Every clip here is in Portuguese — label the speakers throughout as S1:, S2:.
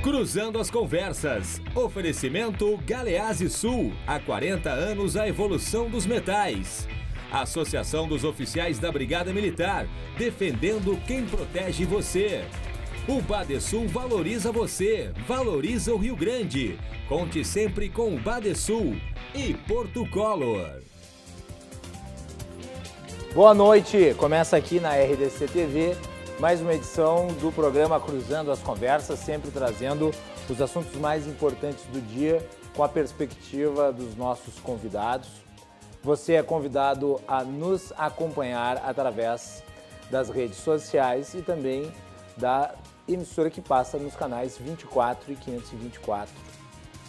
S1: Cruzando as Conversas. Oferecimento Galease Sul. Há 40 anos a evolução dos metais. Associação dos Oficiais da Brigada Militar. Defendendo quem protege você. O Badesul valoriza você. Valoriza o Rio Grande. Conte sempre com o Badesul. E Porto Color.
S2: Boa noite. Começa aqui na RDC TV. Mais uma edição do programa Cruzando as Conversas, sempre trazendo os assuntos mais importantes do dia com a perspectiva dos nossos convidados. Você é convidado a nos acompanhar através das redes sociais e também da emissora que passa nos canais 24 e 524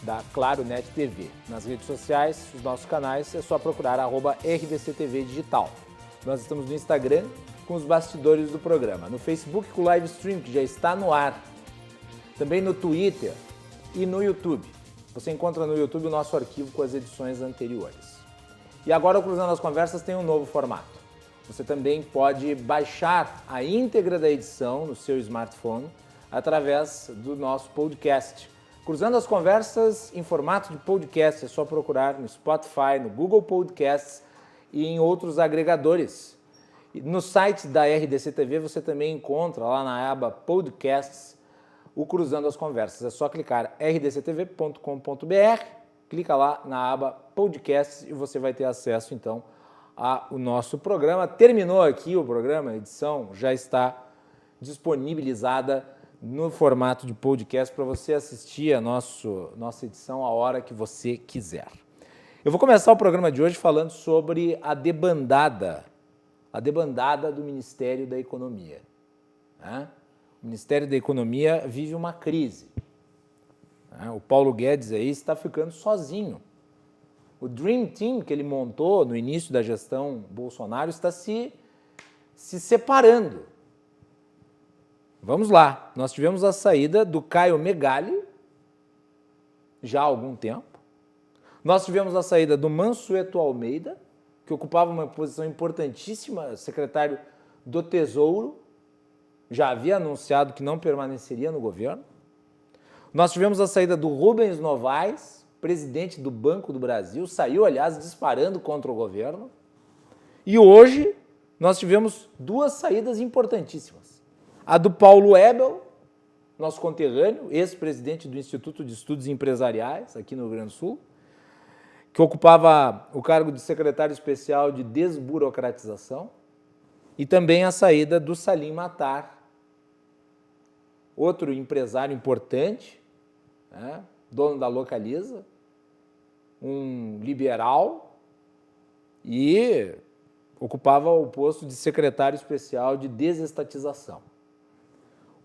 S2: da Claro Net TV. Nas redes sociais, os nossos canais, é só procurar @RDCTV Digital. Nós estamos no Instagram, com os bastidores do programa, no Facebook com o live stream que já está no ar, também no Twitter e no YouTube. Você encontra no YouTube o nosso arquivo com as edições anteriores. E agora o Cruzando as Conversas tem um novo formato. Você também pode baixar a íntegra da edição no seu smartphone através do nosso podcast. Cruzando as Conversas em formato de podcast, é só procurar no Spotify, no Google Podcasts e em outros agregadores. No site da RDC TV você também encontra lá na aba Podcasts o Cruzando as Conversas. É só clicar rdctv.com.br, clica lá na aba Podcasts e você vai ter acesso então ao nosso programa. Terminou aqui o programa, a edição já está disponibilizada no formato de podcast para você assistir a nossa edição a hora que você quiser. Eu vou começar o programa de hoje falando sobre a debandada do Ministério da Economia. O Ministério da Economia vive uma crise. O Paulo Guedes aí está ficando sozinho. O Dream Team que ele montou no início da gestão Bolsonaro está se separando. Vamos lá. Nós tivemos a saída do Caio Megali, já há algum tempo. Nós tivemos a saída do Mansueto Almeida, que ocupava uma posição importantíssima, secretário do Tesouro, já havia anunciado que não permaneceria no governo. Nós tivemos a saída do Rubens Novaes, presidente do Banco do Brasil, saiu, aliás, disparando contra o governo. E hoje nós tivemos duas saídas importantíssimas. A do Paulo Ebel, nosso conterrâneo, ex-presidente do Instituto de Estudos Empresariais, aqui no Rio Grande do Sul, que ocupava o cargo de secretário especial de desburocratização, e também a saída do Salim Matar, outro empresário importante, dono da Localiza, um liberal, e ocupava o posto de secretário especial de desestatização.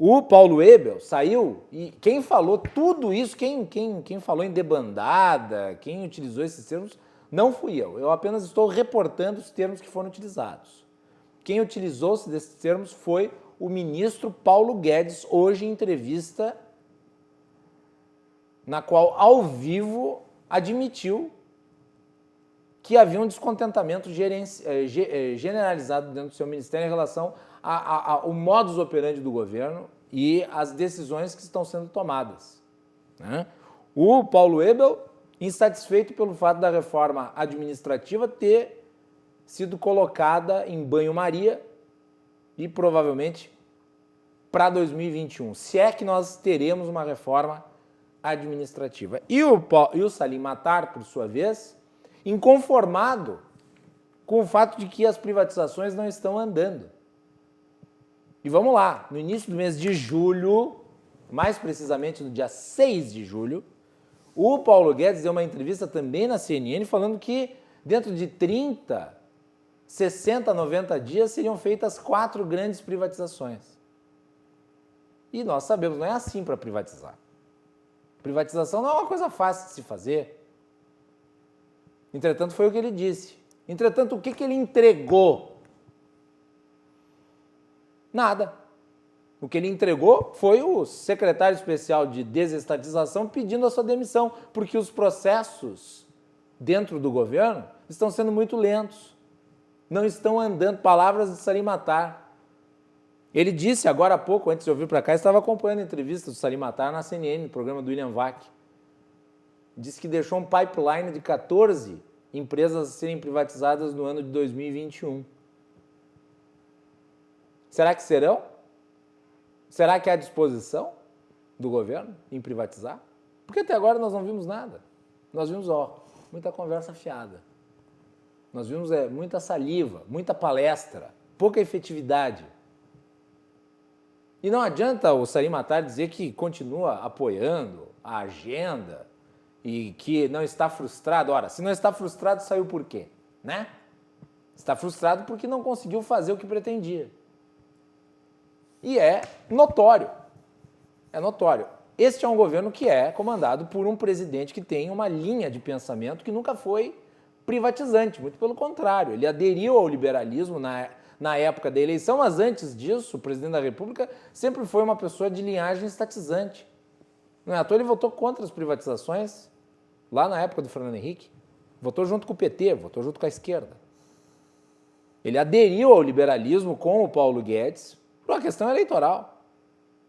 S2: O Paulo Ebel saiu e quem falou tudo isso, quem falou em debandada, quem utilizou esses termos, não fui eu. Eu apenas estou reportando os termos que foram utilizados. Quem utilizou desses termos foi o ministro Paulo Guedes, hoje em entrevista, na qual, ao vivo, admitiu que havia um descontentamento generalizado dentro do seu ministério em relação ao modus operandi do governo e as decisões que estão sendo tomadas. O Paulo Ebel, insatisfeito pelo fato da reforma administrativa ter sido colocada em banho-maria e provavelmente para 2021, se é que nós teremos uma reforma administrativa. E o Salim Matar, por sua vez, inconformado com o fato de que as privatizações não estão andando. E vamos lá, no início do mês de julho, mais precisamente no dia 6 de julho, o Paulo Guedes deu uma entrevista também na CNN falando que dentro de 30, 60, 90 dias seriam feitas 4 grandes privatizações. E nós sabemos, não é assim para privatizar. Privatização não é uma coisa fácil de se fazer. Entretanto, foi o que ele disse. Entretanto, o que ele entregou? Nada. O que ele entregou foi o secretário especial de desestatização pedindo a sua demissão, porque os processos dentro do governo estão sendo muito lentos. Não estão andando. Palavras de Salim Matar. Ele disse agora há pouco, antes de eu vir para cá, estava acompanhando a entrevista do Salim Matar na CNN, no programa do William Vac. Disse que deixou um pipeline de 14 empresas a serem privatizadas no ano de 2021. Será que serão? Será que há disposição do governo em privatizar? Porque até agora nós não vimos nada. Nós vimos, muita conversa fiada. Nós vimos muita saliva, muita palestra, pouca efetividade. E não adianta o Salim Matar dizer que continua apoiando a agenda e que não está frustrado. Ora, se não está frustrado, saiu por quê? Né? Está frustrado porque não conseguiu fazer o que pretendia. E é notório. É notório. Este é um governo que é comandado por um presidente que tem uma linha de pensamento que nunca foi privatizante, muito pelo contrário. Ele aderiu ao liberalismo na época da eleição, mas antes disso, o presidente da República sempre foi uma pessoa de linhagem estatizante. Não é à toa ele votou contra as privatizações lá na época do Fernando Henrique. Votou junto com o PT, votou junto com a esquerda. Ele aderiu ao liberalismo com o Paulo Guedes por uma questão eleitoral.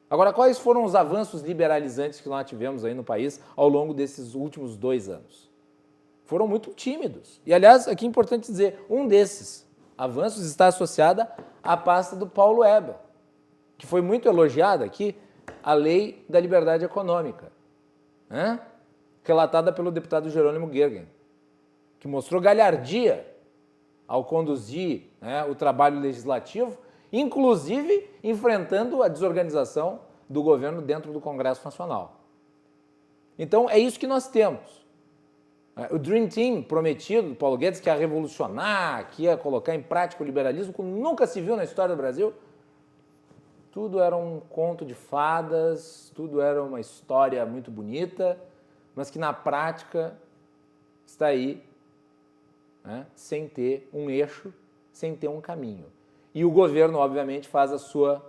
S2: Agora, quais foram os avanços liberalizantes que nós tivemos aí no país ao longo desses últimos 2 anos? Foram muito tímidos. E, aliás, aqui é importante dizer, um desses avanços está associado à pasta do Paulo Ebel, que foi muito elogiada aqui, a Lei da Liberdade Econômica, relatada pelo deputado Jerônimo Gergen, que mostrou galhardia ao conduzir o trabalho legislativo, inclusive enfrentando a desorganização do governo dentro do Congresso Nacional. Então, é isso que nós temos. O Dream Team prometido do Paulo Guedes, que ia revolucionar, que ia colocar em prática o liberalismo, como nunca se viu na história do Brasil, tudo era um conto de fadas, tudo era uma história muito bonita, mas que na prática está aí, sem ter um eixo, sem ter um caminho. E o governo, obviamente, faz a sua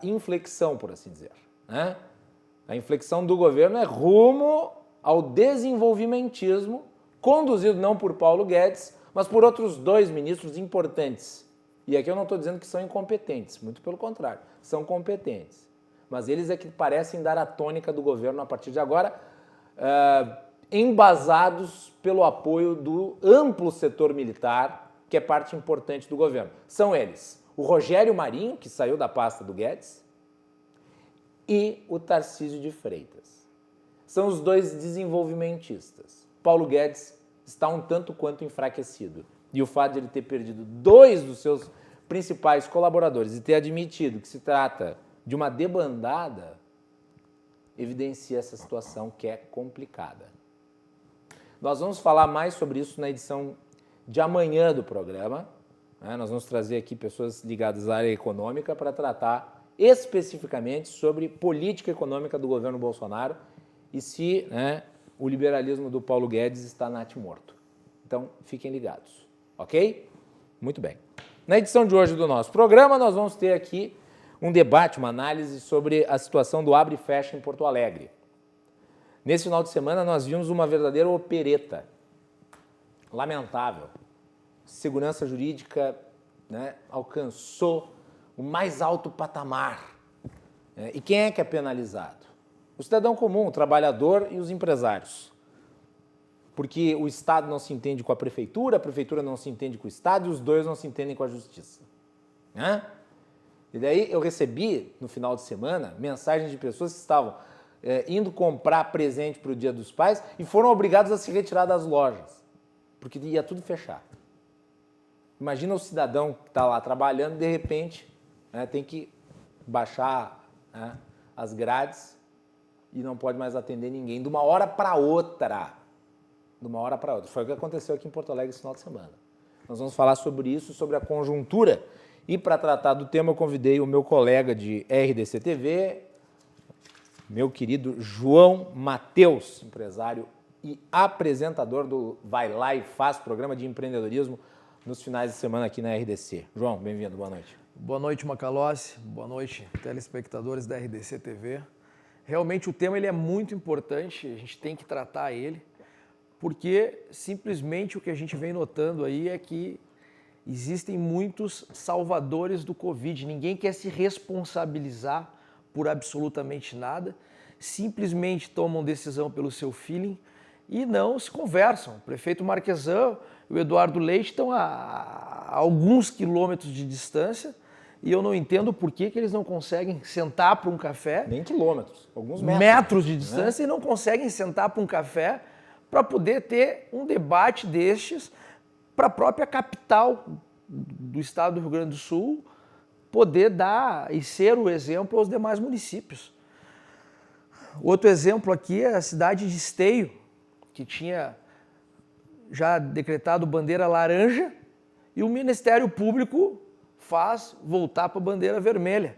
S2: inflexão, por assim dizer. A inflexão do governo é rumo ao desenvolvimentismo, conduzido não por Paulo Guedes, mas por outros 2 ministros importantes. E aqui eu não estou dizendo que são incompetentes, muito pelo contrário, são competentes. Mas eles é que parecem dar a tônica do governo a partir de agora, embasados pelo apoio do amplo setor militar, que é parte importante do governo. São eles, o Rogério Marinho, que saiu da pasta do Guedes, e o Tarcísio de Freitas. São os 2 desenvolvimentistas. Paulo Guedes está um tanto quanto enfraquecido. E o fato de ele ter perdido 2 dos seus principais colaboradores e ter admitido que se trata de uma debandada, evidencia essa situação que é complicada. Nós vamos falar mais sobre isso na edição de amanhã do programa. Nós vamos trazer aqui pessoas ligadas à área econômica para tratar especificamente sobre política econômica do governo Bolsonaro e se o liberalismo do Paulo Guedes está natimorto. Então, fiquem ligados, ok? Muito bem. Na edição de hoje do nosso programa, nós vamos ter aqui um debate, uma análise sobre a situação do abre e fecha em Porto Alegre. Nesse final de semana, nós vimos uma verdadeira opereta. Lamentável. Segurança jurídica alcançou o mais alto patamar. E quem é que é penalizado? O cidadão comum, o trabalhador e os empresários. Porque o Estado não se entende com a prefeitura não se entende com o Estado e os 2 não se entendem com a justiça. E daí eu recebi, no final de semana, mensagens de pessoas que estavam indo comprar presente para o Dia dos Pais e foram obrigados a se retirar das lojas, porque ia tudo fechar. Imagina o cidadão que está lá trabalhando, de repente, tem que baixar as grades e não pode mais atender ninguém de uma hora para outra. De uma hora para outra. Foi o que aconteceu aqui em Porto Alegre esse final de semana. Nós vamos falar sobre isso, sobre a conjuntura. E para tratar do tema, eu convidei o meu colega de RDC TV, meu querido João Mateus, empresário e apresentador do Vai Lá e Faz, programa de empreendedorismo nos finais de semana aqui na RDC. João, bem-vindo, boa noite.
S3: Boa noite, Macalossi. Boa noite, telespectadores da RDC TV. Realmente o tema ele é muito importante, a gente tem que tratar ele, porque simplesmente o que a gente vem notando aí é que existem muitos salvadores do Covid. Ninguém quer se responsabilizar por absolutamente nada, simplesmente tomam decisão pelo seu feeling e não se conversam. O prefeito Marquesan e o Eduardo Leite estão a alguns quilômetros de distância e eu não entendo por que eles não conseguem sentar para um café.
S2: Nem quilômetros, alguns metros.
S3: Metros de distância, né? E não conseguem sentar para um café para poder ter um debate destes para a própria capital do estado do Rio Grande do Sul poder dar e ser o exemplo aos demais municípios. Outro exemplo aqui é a cidade de Esteio, que tinha já decretado bandeira laranja e o Ministério Público faz voltar para a bandeira vermelha.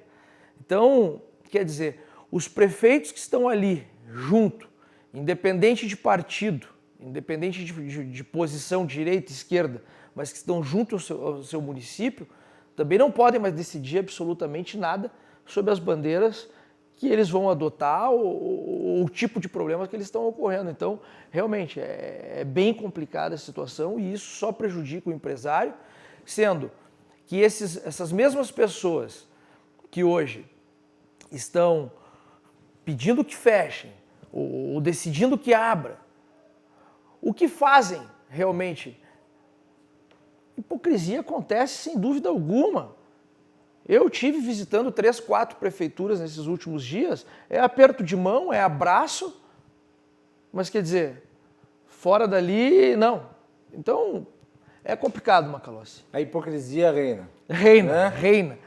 S3: Então, quer dizer, os prefeitos que estão ali junto, independente de partido, independente de posição direita e esquerda, mas que estão junto ao seu município, também não podem mais decidir absolutamente nada sobre as bandeiras que eles vão adotar ou o tipo de problemas que eles estão ocorrendo. Então, realmente, é bem complicada a situação e isso só prejudica o empresário, sendo que essas mesmas pessoas que hoje estão pedindo que fechem ou decidindo que abra, o que fazem realmente? Hipocrisia acontece sem dúvida alguma. Eu tive visitando 3, 4 prefeituras nesses últimos dias, é aperto de mão, é abraço, mas quer dizer, fora dali, não. Então, é complicado, Macalossi.
S2: A hipocrisia reina.
S3: Reina.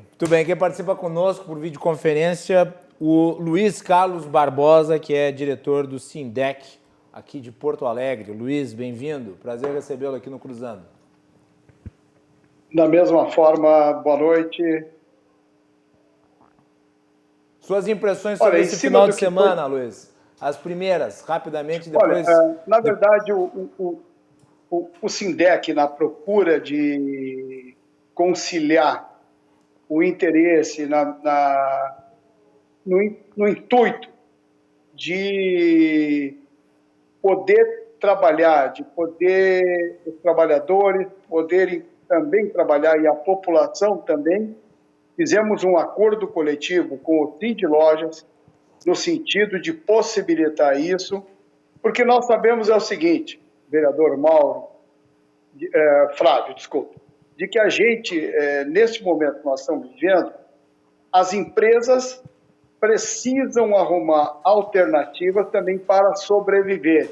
S2: Muito bem, quem participa conosco por videoconferência, o Luiz Carlos Barbosa, que é diretor do Sindec, aqui de Porto Alegre. Luiz, bem-vindo. Prazer recebê-lo aqui no Cruzando.
S4: Da mesma forma, boa noite.
S2: Suas impressões sobre esse final de semana, Luiz? As primeiras, rapidamente, depois...
S4: Olha, na verdade, o Sindec, na procura de conciliar o interesse no intuito de poder trabalhar, de poder os trabalhadores poderem também trabalhar e a população também, fizemos um acordo coletivo com o Sind Lojas no sentido de possibilitar isso, porque nós sabemos o seguinte, vereador Flávio, de que a gente, neste momento que nós estamos vivendo, as empresas precisam arrumar alternativas também para sobreviver.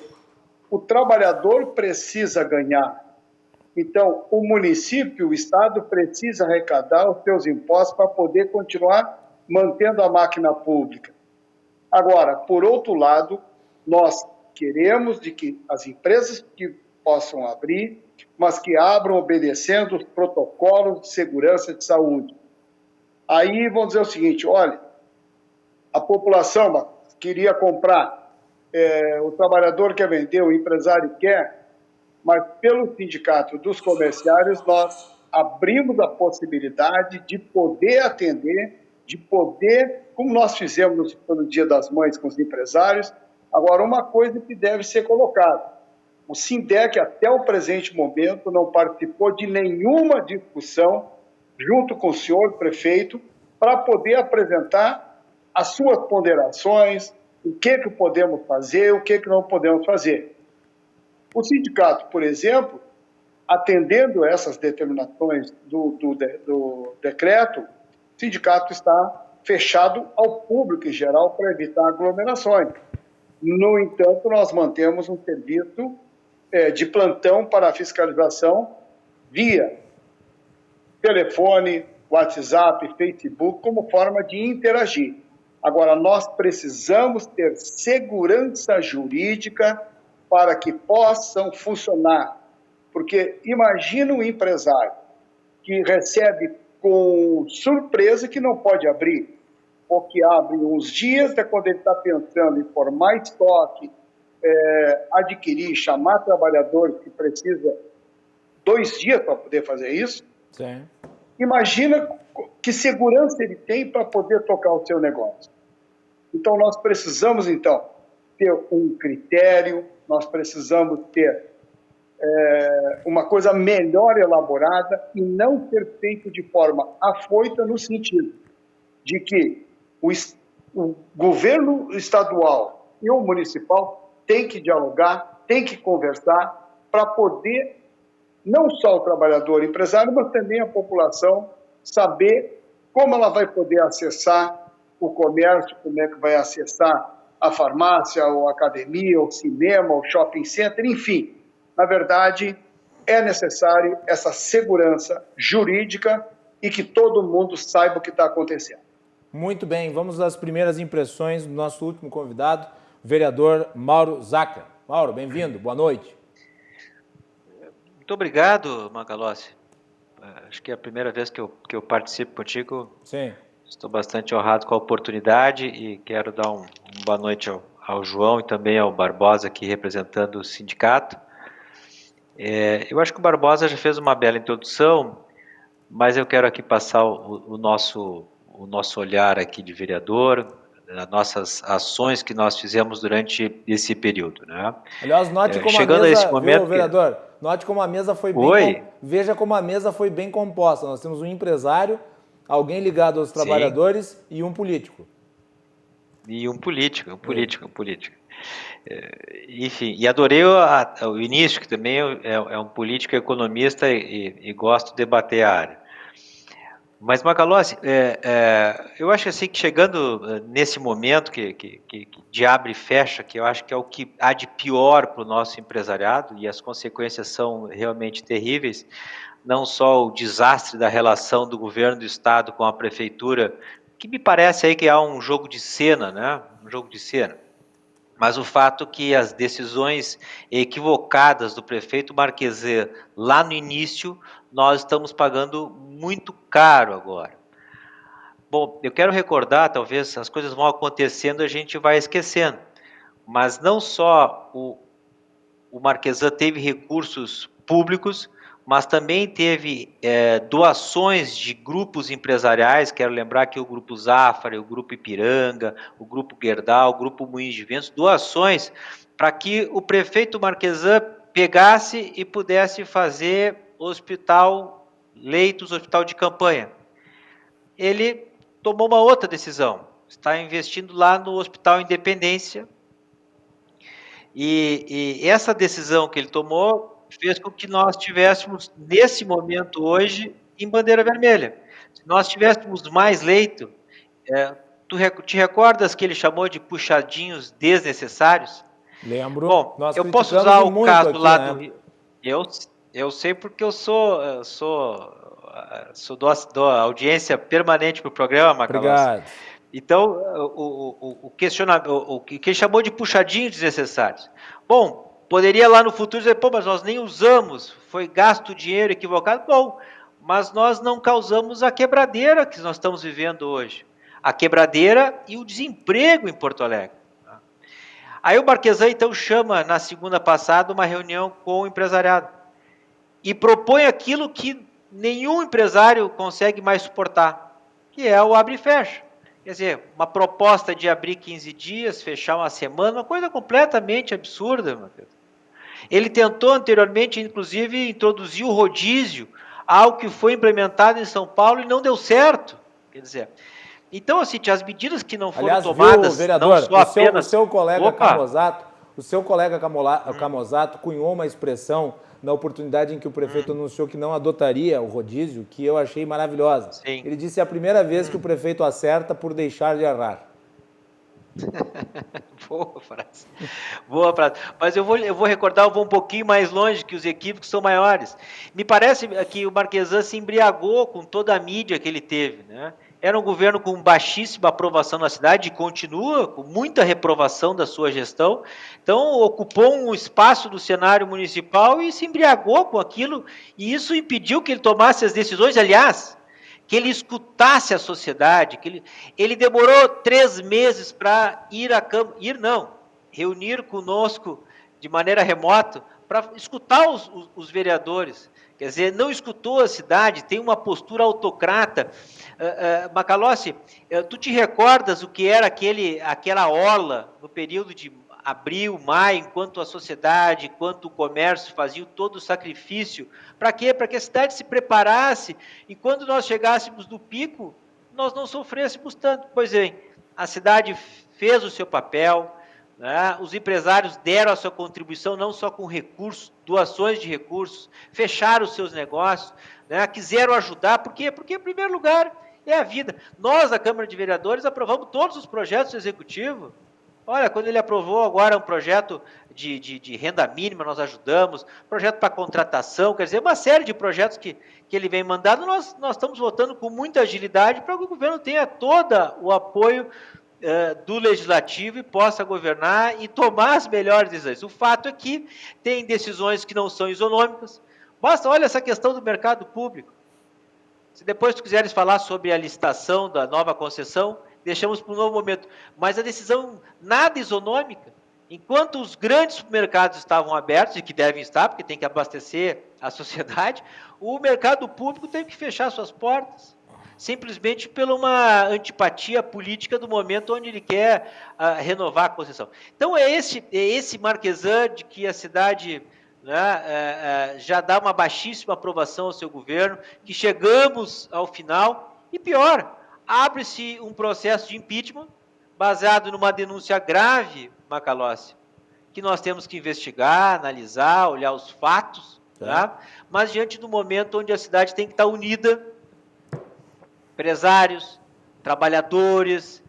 S4: O trabalhador precisa ganhar. Então, o município, o Estado precisa arrecadar os seus impostos para poder continuar mantendo a máquina pública. Agora, por outro lado, nós queremos de que as empresas que possam abrir, mas que abram obedecendo os protocolos de segurança de saúde. Aí vamos dizer o seguinte, olha, a população queria comprar, o trabalhador quer vender, o empresário quer, mas pelo sindicato dos comerciários nós abrimos a possibilidade de poder atender, de poder, como nós fizemos no Dia das Mães com os empresários. Agora, uma coisa que deve ser colocada, o Sindec até o presente momento não participou de nenhuma discussão junto com o senhor prefeito para poder apresentar as suas ponderações, o que podemos fazer, o que não podemos fazer. O sindicato, por exemplo, atendendo essas determinações do decreto, o sindicato está fechado ao público em geral para evitar aglomerações. No entanto, nós mantemos um serviço de plantão para a fiscalização via telefone, WhatsApp, Facebook, como forma de interagir. Agora, nós precisamos ter segurança jurídica para que possam funcionar. Porque imagina um empresário que recebe com surpresa que não pode abrir, ou que abre uns dias, quando ele está pensando em formar estoque, adquirir, chamar trabalhadores que precisa 2 dias para poder fazer isso.
S2: Sim.
S4: Imagina que segurança ele tem para poder tocar o seu negócio. Então, nós precisamos, ter um critério, nós precisamos ter uma coisa melhor elaborada e não ser feito de forma afoita, no sentido de que o governo estadual e o municipal têm que dialogar, têm que conversar para poder, não só o trabalhador, o empresário, mas também a população, saber como ela vai poder acessar o comércio, como é que vai acessar a farmácia, ou a academia, o cinema, o shopping center, enfim. Na verdade, é necessário essa segurança jurídica e que todo mundo saiba o que está acontecendo.
S2: Muito bem, vamos às primeiras impressões do nosso último convidado, o vereador Mauro Zacca. Mauro, bem-vindo, boa noite.
S5: Muito obrigado, Macalossi. Acho que é a primeira vez que eu participo contigo.
S2: Sim.
S5: Estou bastante honrado com a oportunidade e quero dar uma boa noite ao João e também ao Barbosa, aqui representando o sindicato. Eu acho que o Barbosa já fez uma bela introdução, mas eu quero aqui passar o nosso olhar aqui de vereador, as nossas ações que nós fizemos durante esse período, né?
S2: Aliás, note como
S5: chegando
S2: a mesa,
S5: a esse momento,
S2: viu, vereador? Note como a mesa foi veja como a mesa foi bem composta. Nós temos um empresário, alguém ligado aos trabalhadores e um político.
S5: E um político. Enfim, e adorei o início, que também é um político economista e gosto de debater a área. Mas, Macalossi, eu acho assim que chegando nesse momento que de abre e fecha, que eu acho que é o que há de pior para o nosso empresariado, e as consequências são realmente terríveis, não só o desastre da relação do governo do estado com a prefeitura, que me parece aí que há um jogo de cena, né? Um jogo de cena. Mas o fato que as decisões equivocadas do prefeito Marquesan lá no início, nós estamos pagando muito caro agora. Bom, eu quero recordar, talvez as coisas vão acontecendo e a gente vai esquecendo, mas não só o Marquesan teve recursos públicos, mas também teve doações de grupos empresariais. Quero lembrar que o Grupo Zafari, o Grupo Ipiranga, o Grupo Gerdau, o Grupo Moinhos de Ventos, doações para que o prefeito Marquesan pegasse e pudesse fazer hospital de campanha. Ele tomou uma outra decisão, está investindo lá no Hospital Independência, e essa decisão que ele tomou fez com que nós tivéssemos, nesse momento hoje, em bandeira vermelha. Se nós tivéssemos mais leito, tu te recordas que ele chamou de puxadinhos desnecessários?
S2: Lembro.
S5: Bom, eu posso usar o caso
S2: aqui,
S5: lá
S2: né?
S5: do Rio. Eu sei porque eu sou da audiência permanente para o programa, Macalossi.
S2: Obrigado.
S5: Então, o questionamento, o que ele chamou de puxadinhos desnecessários. Bom, poderia lá no futuro dizer, mas nós nem usamos, foi gasto dinheiro equivocado. Bom, mas nós não causamos a quebradeira que nós estamos vivendo hoje. A quebradeira e o desemprego em Porto Alegre. Aí o Marquesan, então, chama, na segunda passada, uma reunião com o empresariado. E propõe aquilo que nenhum empresário consegue mais suportar, que é o abre e fecha. Quer dizer, uma proposta de abrir 15 dias, fechar uma semana, uma coisa completamente absurda, meu Deus. Ele tentou anteriormente, inclusive, introduzir o rodízio, algo que foi implementado em São Paulo e não deu certo. Quer dizer, então, assim, as medidas que não foram tomadas,
S2: viu, vereador,
S5: não só apenas...
S2: O seu colega Camozzato cunhou uma expressão na oportunidade em que o prefeito anunciou que não adotaria o rodízio, que eu achei maravilhosa.
S5: Sim.
S2: Ele disse: é a primeira vez que o prefeito acerta por deixar de errar.
S5: Boa frase. Boa frase. Mas eu vou recordar, eu vou um pouquinho mais longe, que os equívocos são maiores. Me parece que o Marquesan se embriagou com toda a mídia que ele teve, né? Era um governo com baixíssima aprovação na cidade e continua com muita reprovação da sua gestão. Então, ocupou um espaço do cenário municipal e se embriagou com aquilo, e isso impediu que ele tomasse as decisões. Aliás, que ele escutasse a sociedade, que ele demorou 3 meses para reunir conosco de maneira remota, para escutar os vereadores. Quer dizer, não escutou a cidade, tem uma postura autocrata. Macalossi, tu te recordas o que era aquela orla no período de abril, maio, enquanto a sociedade, enquanto o comércio faziam todo o sacrifício. Para quê? Para que a cidade se preparasse e quando nós chegássemos no pico, nós não sofrêssemos tanto. Pois bem, a cidade fez o seu papel, né? Os empresários deram a sua contribuição, não só com recursos, doações de recursos, fecharam os seus negócios, né? Quiseram ajudar. Por quê? Porque, em primeiro lugar, é a vida. Nós, da Câmara de Vereadores, aprovamos todos os projetos do Executivo. Olha, quando ele aprovou agora um projeto de renda mínima, nós ajudamos, projeto para contratação, quer dizer, uma série de projetos que ele vem mandando, nós estamos votando com muita agilidade para que o governo tenha todo o apoio do Legislativo e possa governar e tomar as melhores decisões. O fato é que tem decisões que não são isonômicas. Basta, olha essa questão do mercado público. Se depois tu quiseres falar sobre a licitação da nova concessão, deixamos para um novo momento. Mas a decisão nada isonômica, enquanto os grandes supermercados estavam abertos, e que devem estar, porque tem que abastecer a sociedade, o mercado público teve que fechar suas portas, simplesmente pela uma antipatia política do momento onde ele quer renovar a concessão. Então é esse Marquesan de que a cidade... já dá uma baixíssima aprovação ao seu governo, que chegamos ao final, e pior, abre-se um processo de impeachment baseado numa denúncia grave, Macalossi, que nós temos que investigar, analisar, olhar os fatos, tá? Mas diante do momento onde a cidade tem que estar unida, empresários, trabalhadores,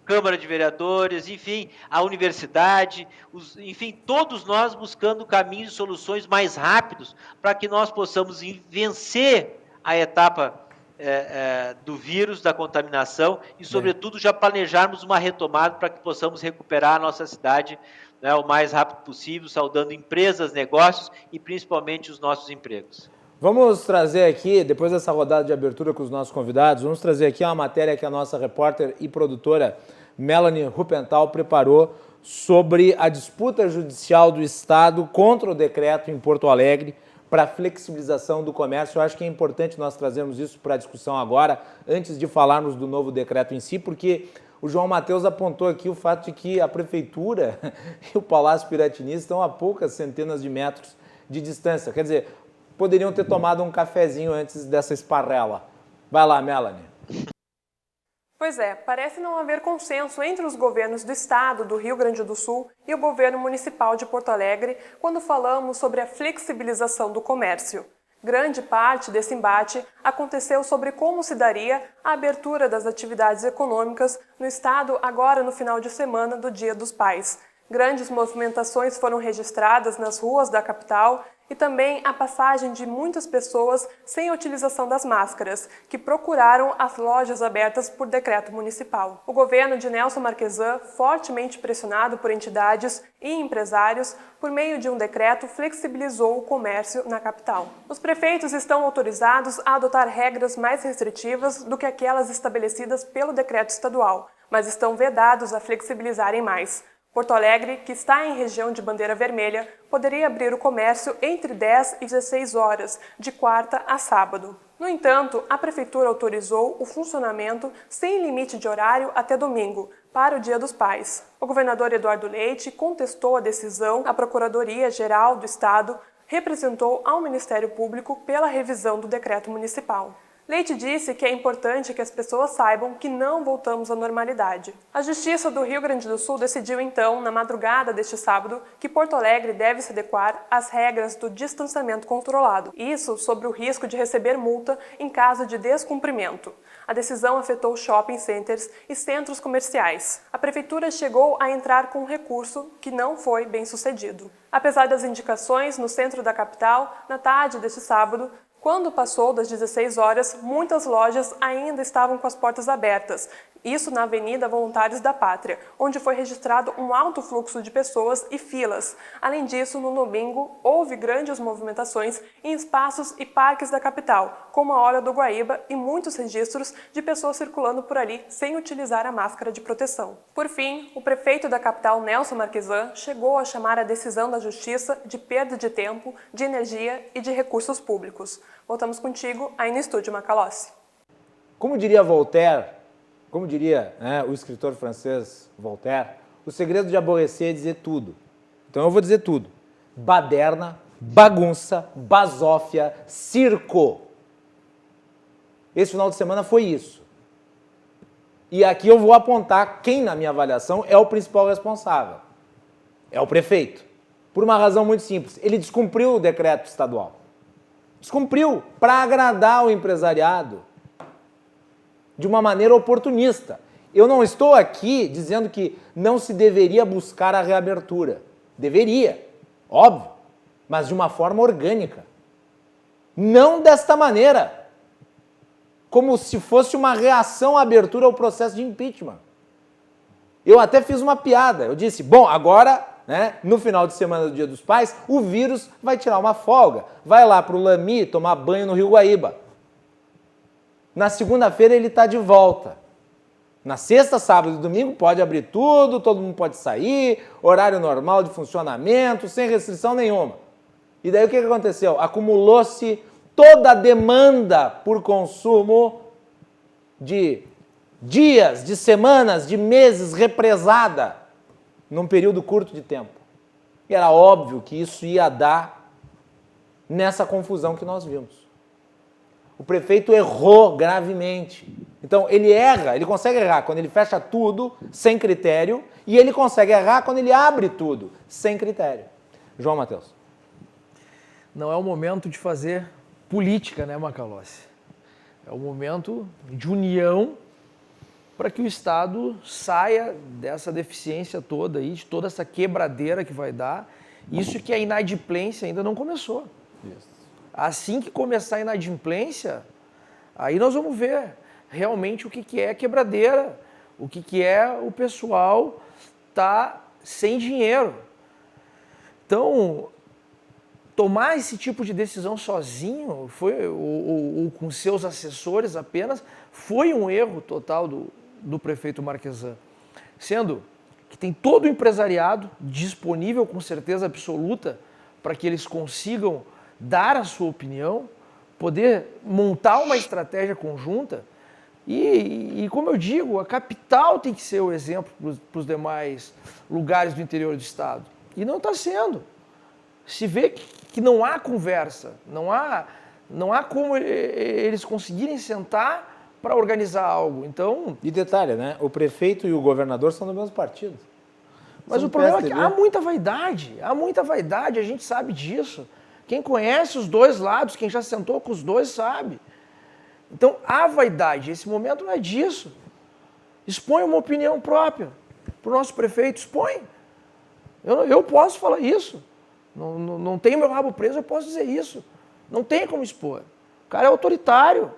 S5: Câmara de Vereadores, enfim, a universidade, enfim, todos nós buscando caminhos e soluções mais rápidos para que nós possamos vencer a etapa do vírus, da contaminação e, sobretudo, já planejarmos uma retomada para que possamos recuperar a nossa cidade, né, o mais rápido possível, saudando empresas, negócios e, principalmente, os nossos empregos.
S2: Vamos trazer aqui, depois dessa rodada de abertura com os nossos convidados, vamos trazer aqui uma matéria que a nossa repórter e produtora Melanie Rupental preparou sobre a disputa judicial do Estado contra o decreto em Porto Alegre para a flexibilização do comércio. Eu acho que é importante nós trazermos isso para a discussão agora, antes de falarmos do novo decreto em si, porque o João Matheus apontou aqui o fato de que a Prefeitura e o Palácio Piratini estão a poucas centenas de metros de distância. Quer dizer, poderiam ter tomado um cafezinho antes dessa esparrela. Vai lá, Melanie.
S6: Pois é, parece não haver consenso entre os governos do Estado, do Rio Grande do Sul e o governo municipal de Porto Alegre quando falamos sobre a flexibilização do comércio. Grande parte desse embate aconteceu sobre como se daria a abertura das atividades econômicas no Estado agora no final de semana do Dia dos Pais. Grandes movimentações foram registradas nas ruas da capital e também a passagem de muitas pessoas sem a utilização das máscaras, que procuraram as lojas abertas por decreto municipal. O governo de Nelson Marquesan, fortemente pressionado por entidades e empresários, por meio de um decreto, flexibilizou o comércio na capital. Os prefeitos estão autorizados a adotar regras mais restritivas do que aquelas estabelecidas pelo decreto estadual, mas estão vedados a flexibilizarem mais. Porto Alegre, que está em região de bandeira vermelha, poderia abrir o comércio entre 10 e 16 horas, de quarta a sábado. No entanto, a Prefeitura autorizou o funcionamento sem limite de horário até domingo, para o Dia dos Pais. O governador Eduardo Leite contestou a decisão. A Procuradoria-Geral do Estado representou ao Ministério Público pela revisão do decreto municipal. Leite disse que é importante que as pessoas saibam que não voltamos à normalidade. A Justiça do Rio Grande do Sul decidiu então, na madrugada deste sábado, que Porto Alegre deve se adequar às regras do distanciamento controlado. Isso sob o risco de receber multa em caso de descumprimento. A decisão afetou shopping centers e centros comerciais. A Prefeitura chegou a entrar com um recurso que não foi bem sucedido. Apesar das indicações no centro da capital, na tarde deste sábado, quando passou das 16 horas, muitas lojas ainda estavam com as portas abertas. Isso na Avenida Voluntários da Pátria, onde foi registrado um alto fluxo de pessoas e filas. Além disso, no domingo, houve grandes movimentações em espaços e parques da capital, como a Hora do Guaíba e muitos registros de pessoas circulando por ali sem utilizar a máscara de proteção. Por fim, o prefeito da capital, Nelson Marquesan, chegou a chamar a decisão da Justiça de perda de tempo, de energia e de recursos públicos. Voltamos contigo aí no estúdio, Macalossi.
S2: Como diria Voltaire, como diria o escritor francês Voltaire, O segredo de aborrecer é dizer tudo. Então eu vou dizer tudo. Baderna, bagunça, basófia, circo. Esse final de semana foi isso. E aqui eu vou apontar quem, na minha avaliação, é o principal responsável. É o prefeito. Por uma razão muito simples. Ele descumpriu o decreto estadual. Descumpriu para agradar o empresariado de uma maneira oportunista. Eu não estou aqui dizendo que não se deveria buscar a reabertura. Deveria, óbvio, mas de uma forma orgânica. Não desta maneira. Como se fosse uma reação à abertura ao processo de impeachment. Eu até fiz uma piada. Eu disse, bom, agora, né, no final de semana do Dia dos Pais, o vírus vai tirar uma folga. Vai lá para o Lami tomar banho no Rio Guaíba. Na segunda-feira ele está de volta. Na sexta, sábado e domingo pode abrir tudo, todo mundo pode sair, horário normal de funcionamento, sem restrição nenhuma. E daí o que aconteceu? Acumulou-se toda a demanda por consumo de dias, de semanas, de meses represada num período curto de tempo. E era óbvio que isso ia dar nessa confusão que nós vimos. O prefeito errou gravemente. Então, ele erra, ele consegue errar quando ele fecha tudo sem critério e ele consegue errar quando ele abre tudo sem critério. João Matheus.
S3: Não é o momento de fazer política, né, Macalossi? É o momento de união para que o Estado saia dessa deficiência toda aí, de toda essa quebradeira que vai dar. Isso que a inadimplência ainda não começou. Isso. Assim que começar a inadimplência, aí nós vamos ver realmente o que é quebradeira, o que é o pessoal tá sem dinheiro. Então, tomar esse tipo de decisão sozinho, ou com seus assessores apenas, foi um erro total do prefeito Marquesan. Sendo que tem todo o empresariado disponível com certeza absoluta para que eles consigam dar a sua opinião, poder montar uma estratégia conjunta e como eu digo, a capital tem que ser o exemplo para os demais lugares do interior do estado. E não está sendo. Se vê que não há conversa, não há como eles conseguirem sentar para organizar algo. Então,
S2: e detalhe, né? O prefeito e o governador são do mesmo partido.
S3: Mas o problema é que há muita vaidade, a gente sabe disso. Quem conhece os dois lados, quem já sentou com os dois sabe. Então, há vaidade, esse momento não é disso. Expõe uma opinião própria para o nosso prefeito, expõe. Eu posso falar isso. Não tenho meu rabo preso, eu posso dizer isso. Não tem como expor. O cara é autoritário.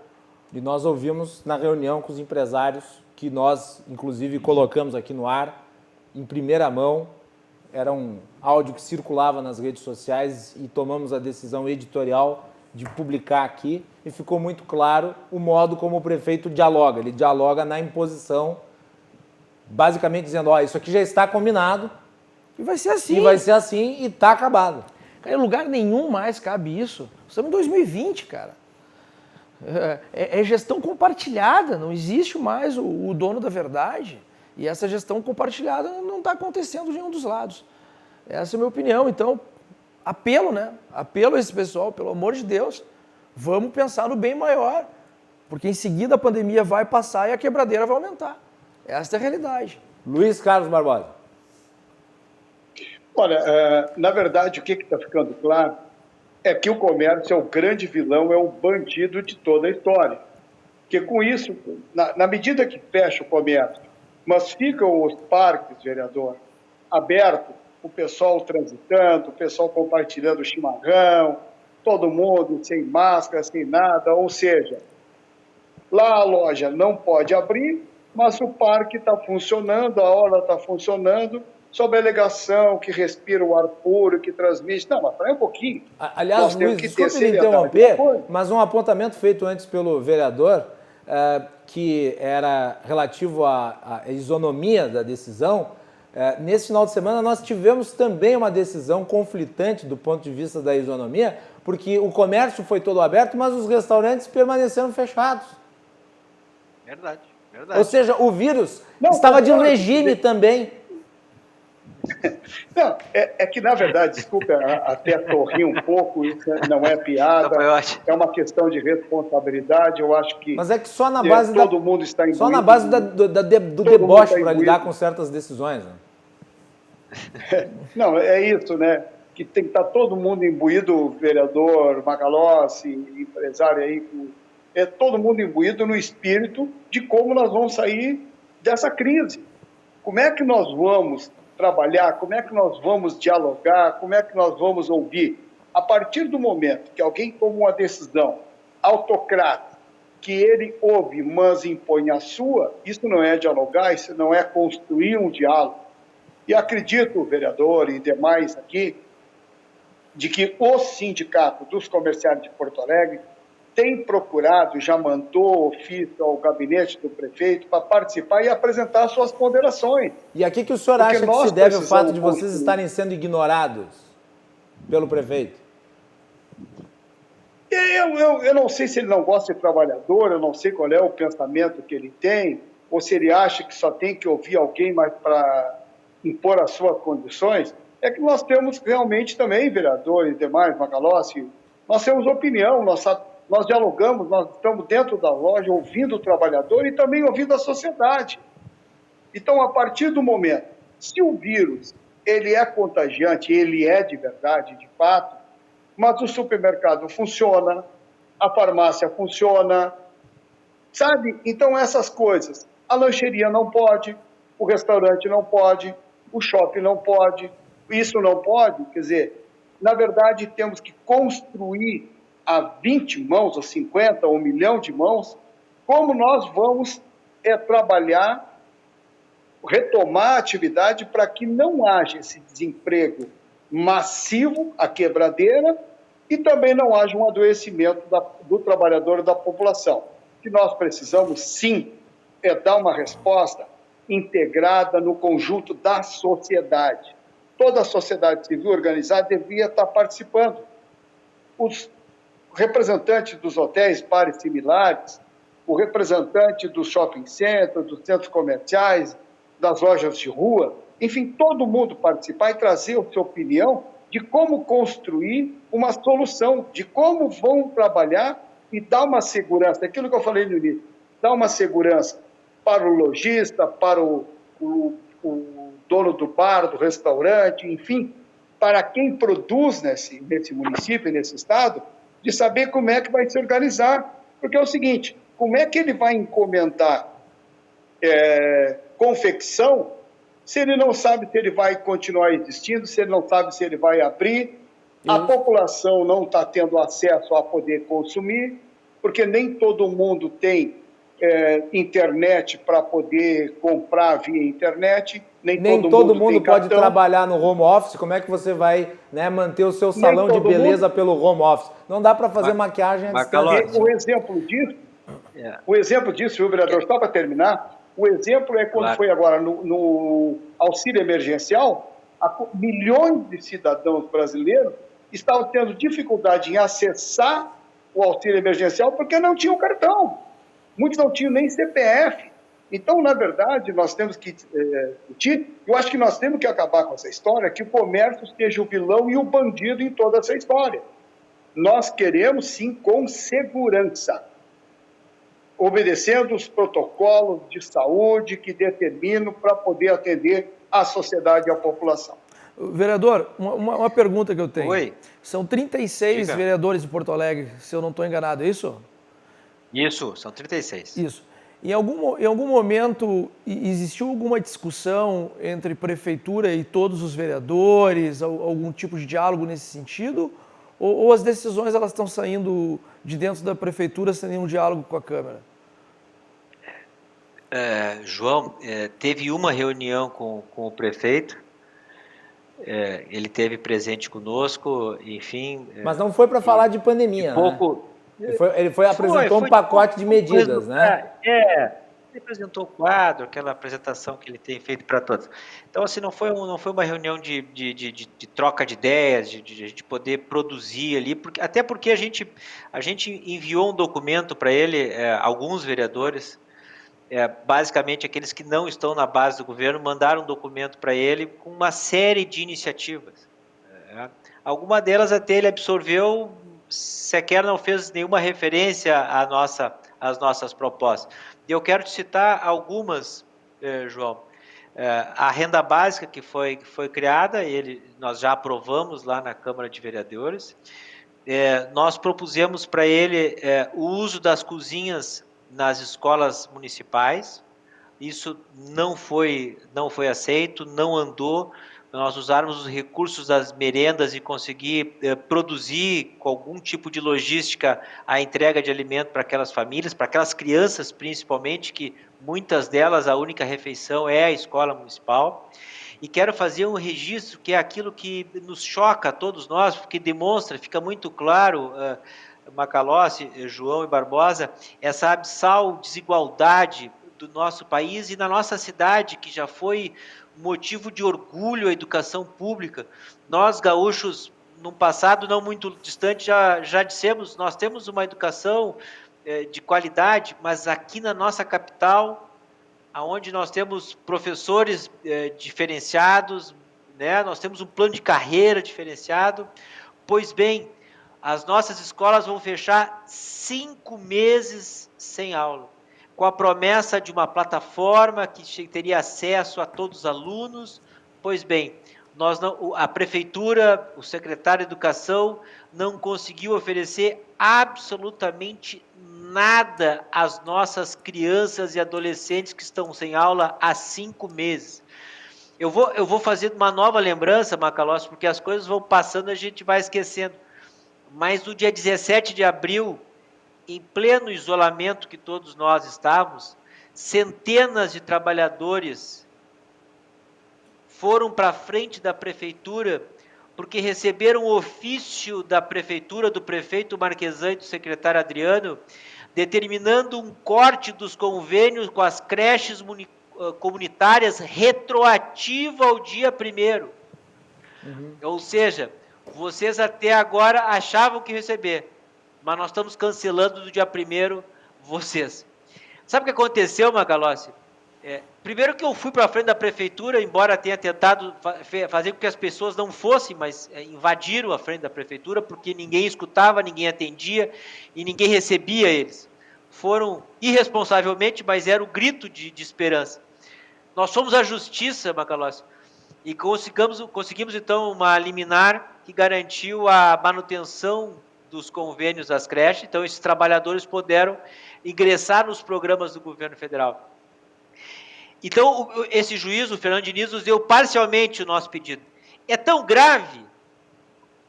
S2: E nós ouvimos na reunião com os empresários, que nós, inclusive, colocamos aqui no ar, em primeira mão, era um áudio que circulava nas redes sociais e tomamos a decisão editorial de publicar aqui e ficou muito claro o modo como o prefeito dialoga. Ele dialoga na imposição, basicamente dizendo, ó, isso aqui já está combinado.
S3: E vai ser assim.
S2: E vai ser assim e está acabado.
S3: Cara, em lugar nenhum mais cabe isso. Estamos em 2020, cara. É gestão compartilhada, não existe mais o dono da verdade. E essa gestão compartilhada não está acontecendo de nenhum dos lados. Essa é a minha opinião. Então, apelo, né? Apelo a esse pessoal, pelo amor de Deus, vamos pensar no bem maior. Porque em seguida a pandemia vai passar e a quebradeira vai aumentar. Essa é a realidade.
S2: Luiz Carlos Barbosa.
S4: Olha, na verdade, o que está ficando claro é que o comércio é o grande vilão, é o bandido de toda a história. Porque com isso, na medida que fecha o comércio, mas ficam os parques, vereador, abertos, o pessoal transitando, o pessoal compartilhando o chimarrão, todo mundo sem máscara, sem nada, ou seja, lá a loja não pode abrir, mas o parque está funcionando, a orla está funcionando, sob a alegação que respira o ar puro, que transmite. Não, mas peraí um pouquinho.
S2: Aliás, Luiz, desculpe me interromper, mas um apontamento feito antes pelo vereador, que era relativo à isonomia da decisão, nesse final de semana nós tivemos também uma decisão conflitante do ponto de vista da isonomia, porque o comércio foi todo aberto, mas os restaurantes permaneceram fechados.
S5: Verdade.
S2: Ou seja, o vírus estava de regime também.
S4: Não, é que, na verdade, desculpe até sorrir um pouco, isso não é piada, é uma questão de responsabilidade, eu acho que...
S2: Mas é que só na base
S4: todo mundo está imbuído,
S2: só na base do deboche para lidar com certas decisões, né?
S4: Não, é isso, né? Que tem que estar todo mundo imbuído, vereador Macalossi, empresário aí, todo mundo imbuído no espírito de como nós vamos sair dessa crise. Como é que nós vamos trabalhar, como é que nós vamos dialogar, como é que nós vamos ouvir. A partir do momento que alguém toma uma decisão autocrata, que ele ouve, mas impõe a sua, isso não é dialogar, isso não é construir um diálogo. E acredito, vereador e demais aqui, de que o Sindicato dos Comerciantes de Porto Alegre tem procurado, já mandou ofício ao gabinete do prefeito para participar e apresentar suas ponderações.
S2: E a que o senhor acha que se deve o fato de vocês estarem sendo ignorados pelo prefeito?
S4: Eu não sei se ele não gosta de trabalhador, eu não sei qual é o pensamento que ele tem, ou se ele acha que só tem que ouvir alguém mais para impor as suas condições. É que nós temos realmente também, vereador e demais, Macalossi, nós temos opinião, nós dialogamos, nós estamos dentro da loja ouvindo o trabalhador e também ouvindo a sociedade. Então, a partir do momento, se o vírus ele é contagiante, ele é de verdade, de fato, mas o supermercado funciona, a farmácia funciona, sabe? Então, essas coisas, a lancheria não pode, o restaurante não pode, o shopping não pode, isso não pode, quer dizer, na verdade, temos que construir a 20 mãos, ou 50, ou 1 milhão de mãos, como nós vamos trabalhar, retomar a atividade para que não haja esse desemprego massivo, a quebradeira, e também não haja um adoecimento do trabalhador e da população. O que nós precisamos, sim, é dar uma resposta integrada no conjunto da sociedade. Toda a sociedade civil organizada devia estar participando. Os representantes dos hotéis, bares similares, o representante do shopping center, dos centros comerciais, das lojas de rua, enfim, todo mundo participar e trazer a sua opinião de como construir uma solução, de como vão trabalhar e dar uma segurança, aquilo que eu falei no início, dar uma segurança para o lojista, para o dono do bar, do restaurante, enfim, para quem produz nesse município, nesse estado, de saber como é que vai se organizar. Porque é o seguinte, como é que ele vai encomendar confecção se ele não sabe se ele vai continuar existindo, se ele não sabe se ele vai abrir, a população não está tendo acesso a poder consumir, porque nem todo mundo tem internet para poder comprar via internet, nem
S2: todo mundo pode trabalhar no home office. Como é que você vai, né, manter o seu salão de beleza pelo home office? Não dá para fazer maquiagem à distância.
S4: O exemplo disso, viu, vereador, só para terminar, o exemplo é quando foi agora no auxílio emergencial, milhões de cidadãos brasileiros estavam tendo dificuldade em acessar o auxílio emergencial porque não tinham cartão. Muitos não tinham nem CPF. Então, na verdade, nós temos que discutir, eu acho que nós temos que acabar com essa história, que o comércio seja o vilão e o bandido em toda essa história. Nós queremos, sim, com segurança, obedecendo os protocolos de saúde que determinam para poder atender a sociedade e a população.
S3: Vereador, uma pergunta que eu tenho.
S5: Oi.
S3: São 36 vereadores de Porto Alegre, se eu não estou enganado, é isso?
S5: Isso, são 36.
S3: Isso. Em algum momento existiu alguma discussão entre prefeitura e todos os vereadores, algum tipo de diálogo nesse sentido? Ou as decisões elas estão saindo de dentro da prefeitura sem nenhum diálogo com a Câmara?
S5: João, teve uma reunião com o prefeito, ele esteve presente conosco, enfim...
S2: Mas não foi para falar de pandemia, né? Ele apresentou um pacote de medidas, né?
S5: Ele apresentou o quadro, aquela apresentação que ele tem feito para todos. Então, assim, não foi uma reunião de troca de ideias, de poder produzir ali, até porque a gente enviou um documento para ele, alguns vereadores, basicamente aqueles que não estão na base do governo, mandaram um documento para ele com uma série de iniciativas. Alguma delas até ele absorveu, sequer não fez nenhuma referência às nossas propostas. E eu quero te citar algumas, João. A renda básica que foi criada, nós já aprovamos lá na Câmara de Vereadores. Nós propusemos para ele o uso das cozinhas nas escolas municipais. Isso não foi aceito, não andou. Nós usarmos os recursos das merendas e conseguir produzir com algum tipo de logística a entrega de alimento para aquelas famílias, para aquelas crianças principalmente, que muitas delas a única refeição é a escola municipal. E quero fazer um registro que é aquilo que nos choca a todos nós, porque demonstra, fica muito claro, Macalossi, João e Barbosa, essa abissal desigualdade do nosso país e na nossa cidade, que já foi motivo de orgulho a educação pública. Nós, gaúchos, num passado não muito distante, já dissemos, nós temos uma educação de qualidade, mas aqui na nossa capital, onde nós temos professores diferenciados, né? Nós temos um plano de carreira diferenciado, pois bem, as nossas escolas vão fechar 5 meses sem aula, com a promessa de uma plataforma que teria acesso a todos os alunos. Pois bem, a Prefeitura, o secretário de Educação, não conseguiu oferecer absolutamente nada às nossas crianças e adolescentes que estão sem aula há 5 meses. Eu vou fazer uma nova lembrança, Macalossi, porque as coisas vão passando e a gente vai esquecendo. Mas no dia 17 de abril, em pleno isolamento que todos nós estávamos, centenas de trabalhadores foram para a frente da prefeitura porque receberam um ofício da prefeitura, do prefeito Marquesan e do secretário Adriano, determinando um corte dos convênios com as creches comunitárias retroativa ao dia 1º. Ou seja, vocês até agora achavam que receber, mas nós estamos cancelando do dia 1º vocês. Sabe o que aconteceu, Macalossi? Primeiro que eu fui para a frente da prefeitura, embora tenha tentado fazer com que as pessoas não fossem, mas invadiram a frente da prefeitura, porque ninguém escutava, ninguém atendia e ninguém recebia eles. Foram irresponsavelmente, mas era o grito de esperança. Nós fomos à justiça, Macalossi, e conseguimos então uma liminar que garantiu a manutenção dos convênios das creches. Então esses trabalhadores puderam ingressar nos programas do governo federal. Então esse juiz, o Fernando Diniz, nos deu parcialmente o nosso pedido. É tão grave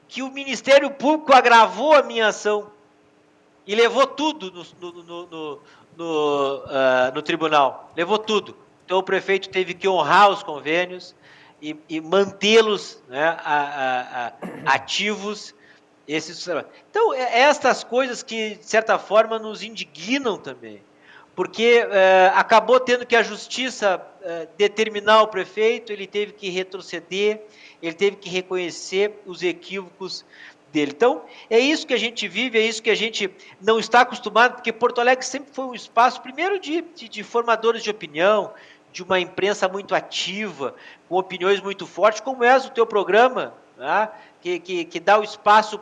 S5: que o Ministério Público agravou a minha ação e levou tudo no tribunal, levou tudo. Então o prefeito teve que honrar os convênios e mantê-los, né, ativos. Então, estas coisas que, de certa forma, nos indignam também, porque acabou tendo que a justiça determinar o prefeito, ele teve que retroceder, ele teve que reconhecer os equívocos dele. Então, é isso que a gente vive, é isso que a gente não está acostumado, porque Porto Alegre sempre foi um espaço, primeiro, de formadores de opinião, de uma imprensa muito ativa, com opiniões muito fortes, como é o teu programa, né? que dá o espaço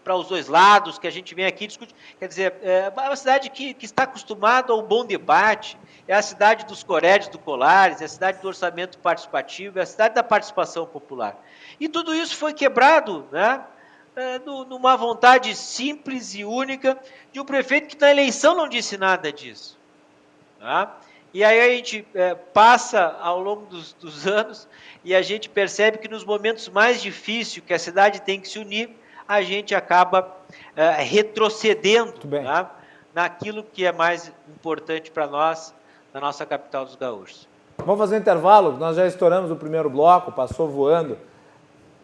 S5: para os dois lados, que a gente vem aqui e discute. Quer dizer, é uma cidade que está acostumada ao bom debate, é a cidade dos Corédios do Colares, é a cidade do orçamento participativo, é a cidade da participação popular. E tudo isso foi quebrado, né? Numa vontade simples e única de um prefeito que na eleição não disse nada disso. Tá? E aí a gente passa ao longo dos anos e a gente percebe que nos momentos mais difíceis que a cidade tem que se unir, a gente acaba retrocedendo, tá, naquilo que é mais importante para nós, na nossa capital dos gaúchos.
S2: Vamos fazer um intervalo, nós já estouramos o primeiro bloco, passou voando,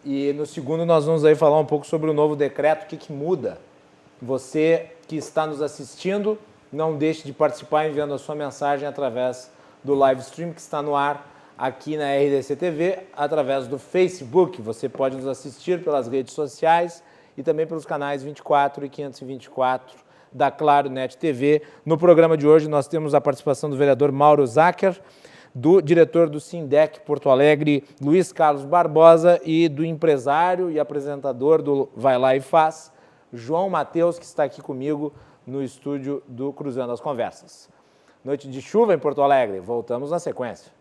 S2: e no segundo nós vamos aí falar um pouco sobre o novo decreto, o que muda. Você que está nos assistindo, não deixe de participar enviando a sua mensagem através do live stream que está no ar aqui na RDC TV, através do Facebook. Você pode nos assistir pelas redes sociais e também pelos canais 24 e 524 da Claro Net TV. No programa de hoje nós temos a participação do vereador Mauro Zacher, do diretor do Sindec Porto Alegre, Luiz Carlos Barbosa, e do empresário e apresentador do Vai Lá e Faz, João Mateus, que está aqui comigo no estúdio do Cruzando as Conversas. Noite de chuva em Porto Alegre, voltamos na sequência.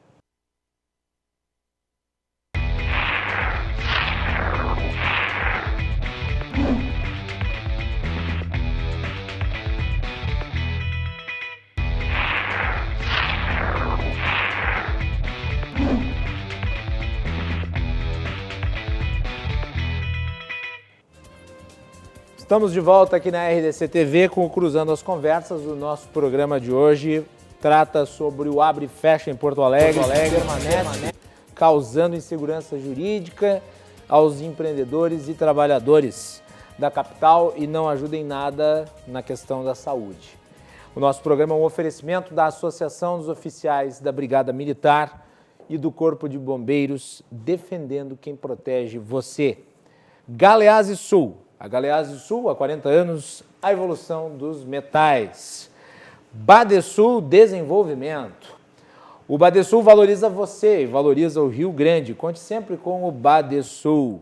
S2: Estamos de volta aqui na RDC TV com o Cruzando as Conversas. O nosso programa de hoje trata sobre o abre e fecha em Porto Alegre, causando insegurança jurídica aos empreendedores e trabalhadores da capital e não ajuda em nada na questão da saúde. O nosso programa é um oferecimento da Associação dos Oficiais da Brigada Militar e do Corpo de Bombeiros, defendendo quem protege você. Galeazzi Sul. A Galeazzi Sul, há 40 anos, a evolução dos metais. Badesul Desenvolvimento. O Badesul valoriza você e valoriza o Rio Grande. Conte sempre com o Badesul,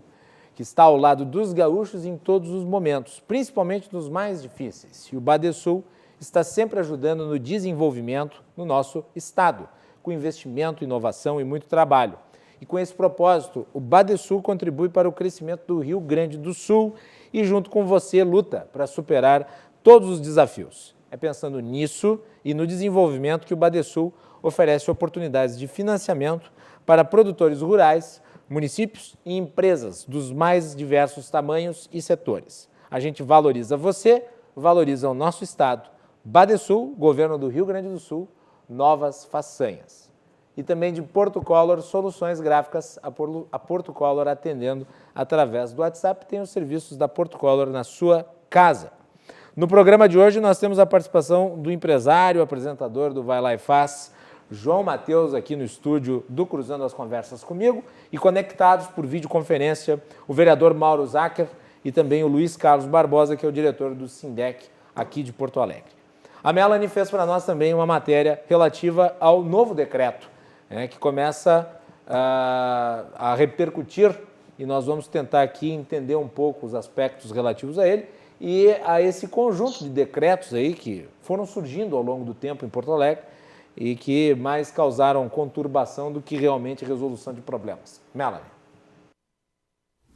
S2: que está ao lado dos gaúchos em todos os momentos, principalmente nos mais difíceis. E o Badesul está sempre ajudando no desenvolvimento no nosso estado, com investimento, inovação e muito trabalho. E com esse propósito, o Badesul contribui para o crescimento do Rio Grande do Sul e junto com você luta para superar todos os desafios. É pensando nisso e no desenvolvimento que o Badesul oferece oportunidades de financiamento para produtores rurais, municípios e empresas dos mais diversos tamanhos e setores. A gente valoriza você, valoriza o nosso estado. Badesul, Governo do Rio Grande do Sul, novas façanhas. E também de Porto Color, soluções gráficas, a Porto Color atendendo através do WhatsApp, tem os serviços da Porto Color na sua casa. No programa de hoje nós temos a participação do empresário, apresentador do Vai Lá e Faz, João Mateus, aqui no estúdio do Cruzando as Conversas comigo, e conectados por videoconferência o vereador Mauro Zacher e também o Luiz Carlos Barbosa, que é o diretor do Sindec aqui de Porto Alegre. A Melanie fez para nós também uma matéria relativa ao novo decreto, que começa a repercutir, e nós vamos tentar aqui entender um pouco os aspectos relativos a ele e a esse conjunto de decretos aí que foram surgindo ao longo do tempo em Porto Alegre e que mais causaram conturbação do que realmente resolução de problemas. Melanie.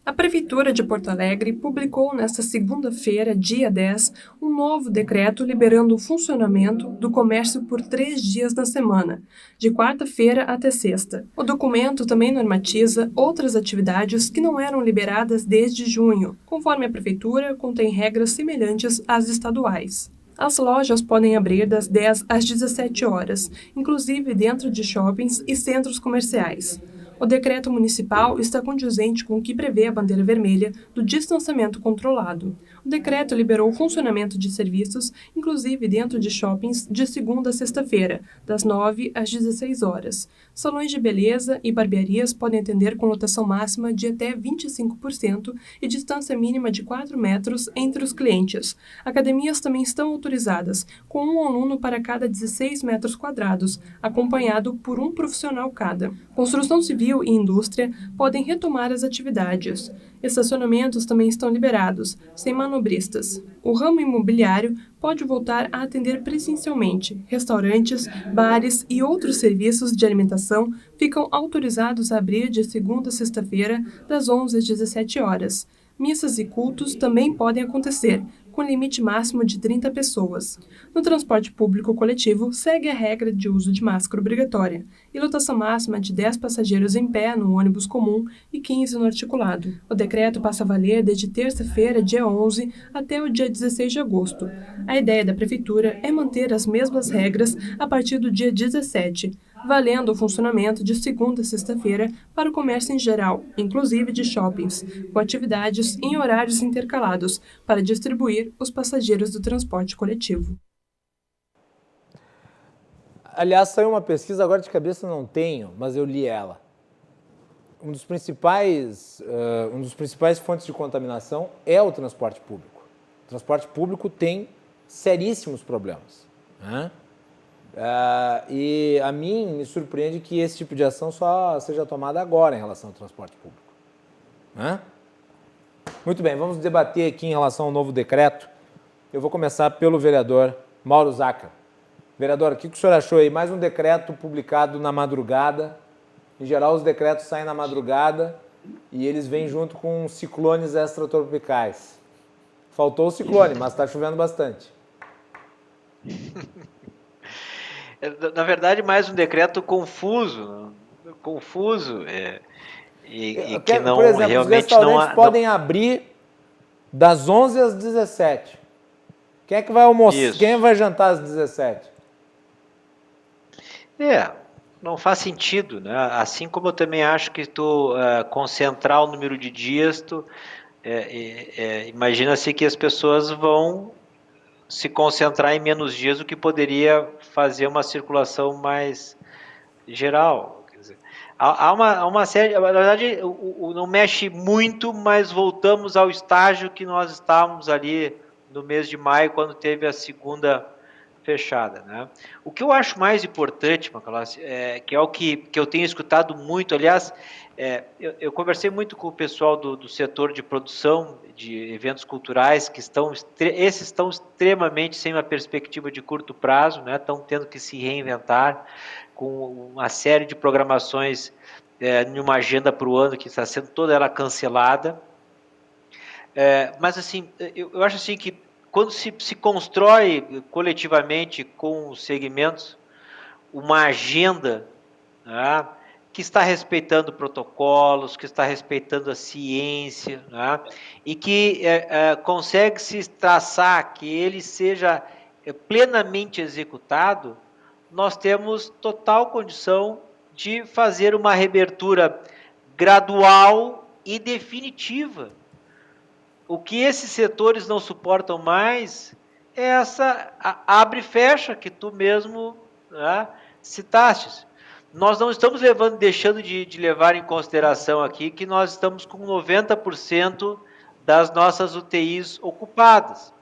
S6: A Prefeitura de Porto Alegre publicou nesta segunda-feira, dia 10, um novo decreto liberando o funcionamento do comércio por 3 dias na semana, de quarta-feira até sexta. O documento também normatiza outras atividades que não eram liberadas desde junho. Conforme a Prefeitura, contém regras semelhantes às estaduais. As lojas podem abrir das 10 às 17 horas, inclusive dentro de shoppings e centros comerciais. O decreto municipal está condizente com o que prevê a bandeira vermelha do distanciamento controlado. O decreto liberou o funcionamento de serviços, inclusive dentro de shoppings, de segunda a sexta-feira, das 9 às 16 horas. Salões de beleza e barbearias podem atender com lotação máxima de até 25% e distância mínima de 4 metros entre os clientes. Academias também estão autorizadas, com um aluno para cada 16 metros quadrados, acompanhado por um profissional cada. Construção civil e indústria podem retomar as atividades. Estacionamentos também estão liberados, sem manobristas. O ramo imobiliário pode voltar a atender presencialmente. Restaurantes, bares e outros serviços de alimentação ficam autorizados a abrir de segunda a sexta-feira, das 11 às 17 horas. Missas e cultos também podem acontecer, com limite máximo de 30 pessoas. No transporte público coletivo, segue a regra de uso de máscara obrigatória e lotação máxima de 10 passageiros em pé no ônibus comum e 15 no articulado. O decreto passa a valer desde terça-feira, dia 11, até o dia 16 de agosto. A ideia da Prefeitura é manter as mesmas regras a partir do dia 17, valendo o funcionamento de segunda a sexta-feira para o comércio em geral, inclusive de shoppings, com atividades em horários intercalados, para distribuir os passageiros do transporte coletivo.
S2: Aliás, saiu uma pesquisa, agora de cabeça não tenho, mas eu li ela. Um dos principais fontes de contaminação é o transporte público. O transporte público tem seríssimos problemas, né? E a mim me surpreende que esse tipo de ação só seja tomada agora em relação ao transporte público, né? Muito bem, vamos debater aqui em relação ao novo decreto. Eu vou começar pelo vereador Mauro Zacher. Vereador, o que o senhor achou aí? Mais um decreto publicado na madrugada. Em geral, os decretos saem na madrugada e eles vêm junto com ciclones extratropicais. Faltou o ciclone, mas está chovendo bastante.
S5: Na verdade, mais um decreto confuso, que não,
S2: por exemplo,
S5: realmente
S2: os restaurantes podem abrir das 11 às 17. Quem é que vai almoçar?
S5: Isso.
S2: Quem vai jantar às 17?
S5: Não faz sentido, né? Assim como eu também acho que tu concentrar o número de dias, imagina-se que as pessoas vão se concentrar em menos dias, o que poderia fazer uma circulação mais geral. Quer dizer, há uma série, na verdade, não mexe muito, mas voltamos ao estágio que nós estávamos ali no mês de maio, quando teve a segunda fechada, né? O que eu acho mais importante, Macalossi, que é o que eu tenho escutado muito, aliás, eu conversei muito com o pessoal do setor de produção de eventos culturais, esses estão extremamente sem uma perspectiva de curto prazo, né? Estão tendo que se reinventar com uma série de programações em uma agenda para o ano que está sendo toda ela cancelada. Mas assim, eu acho assim que quando se constrói coletivamente com os segmentos uma agenda, né, que está respeitando protocolos, que está respeitando a ciência, né, e que consegue se traçar que ele seja plenamente executado, nós temos total condição de fazer uma reabertura gradual e definitiva. O que esses setores não suportam mais é essa abre e fecha que tu mesmo, né, citaste. Nós não estamos deixando de levar em consideração aqui que nós estamos com 90% das nossas UTIs ocupadas.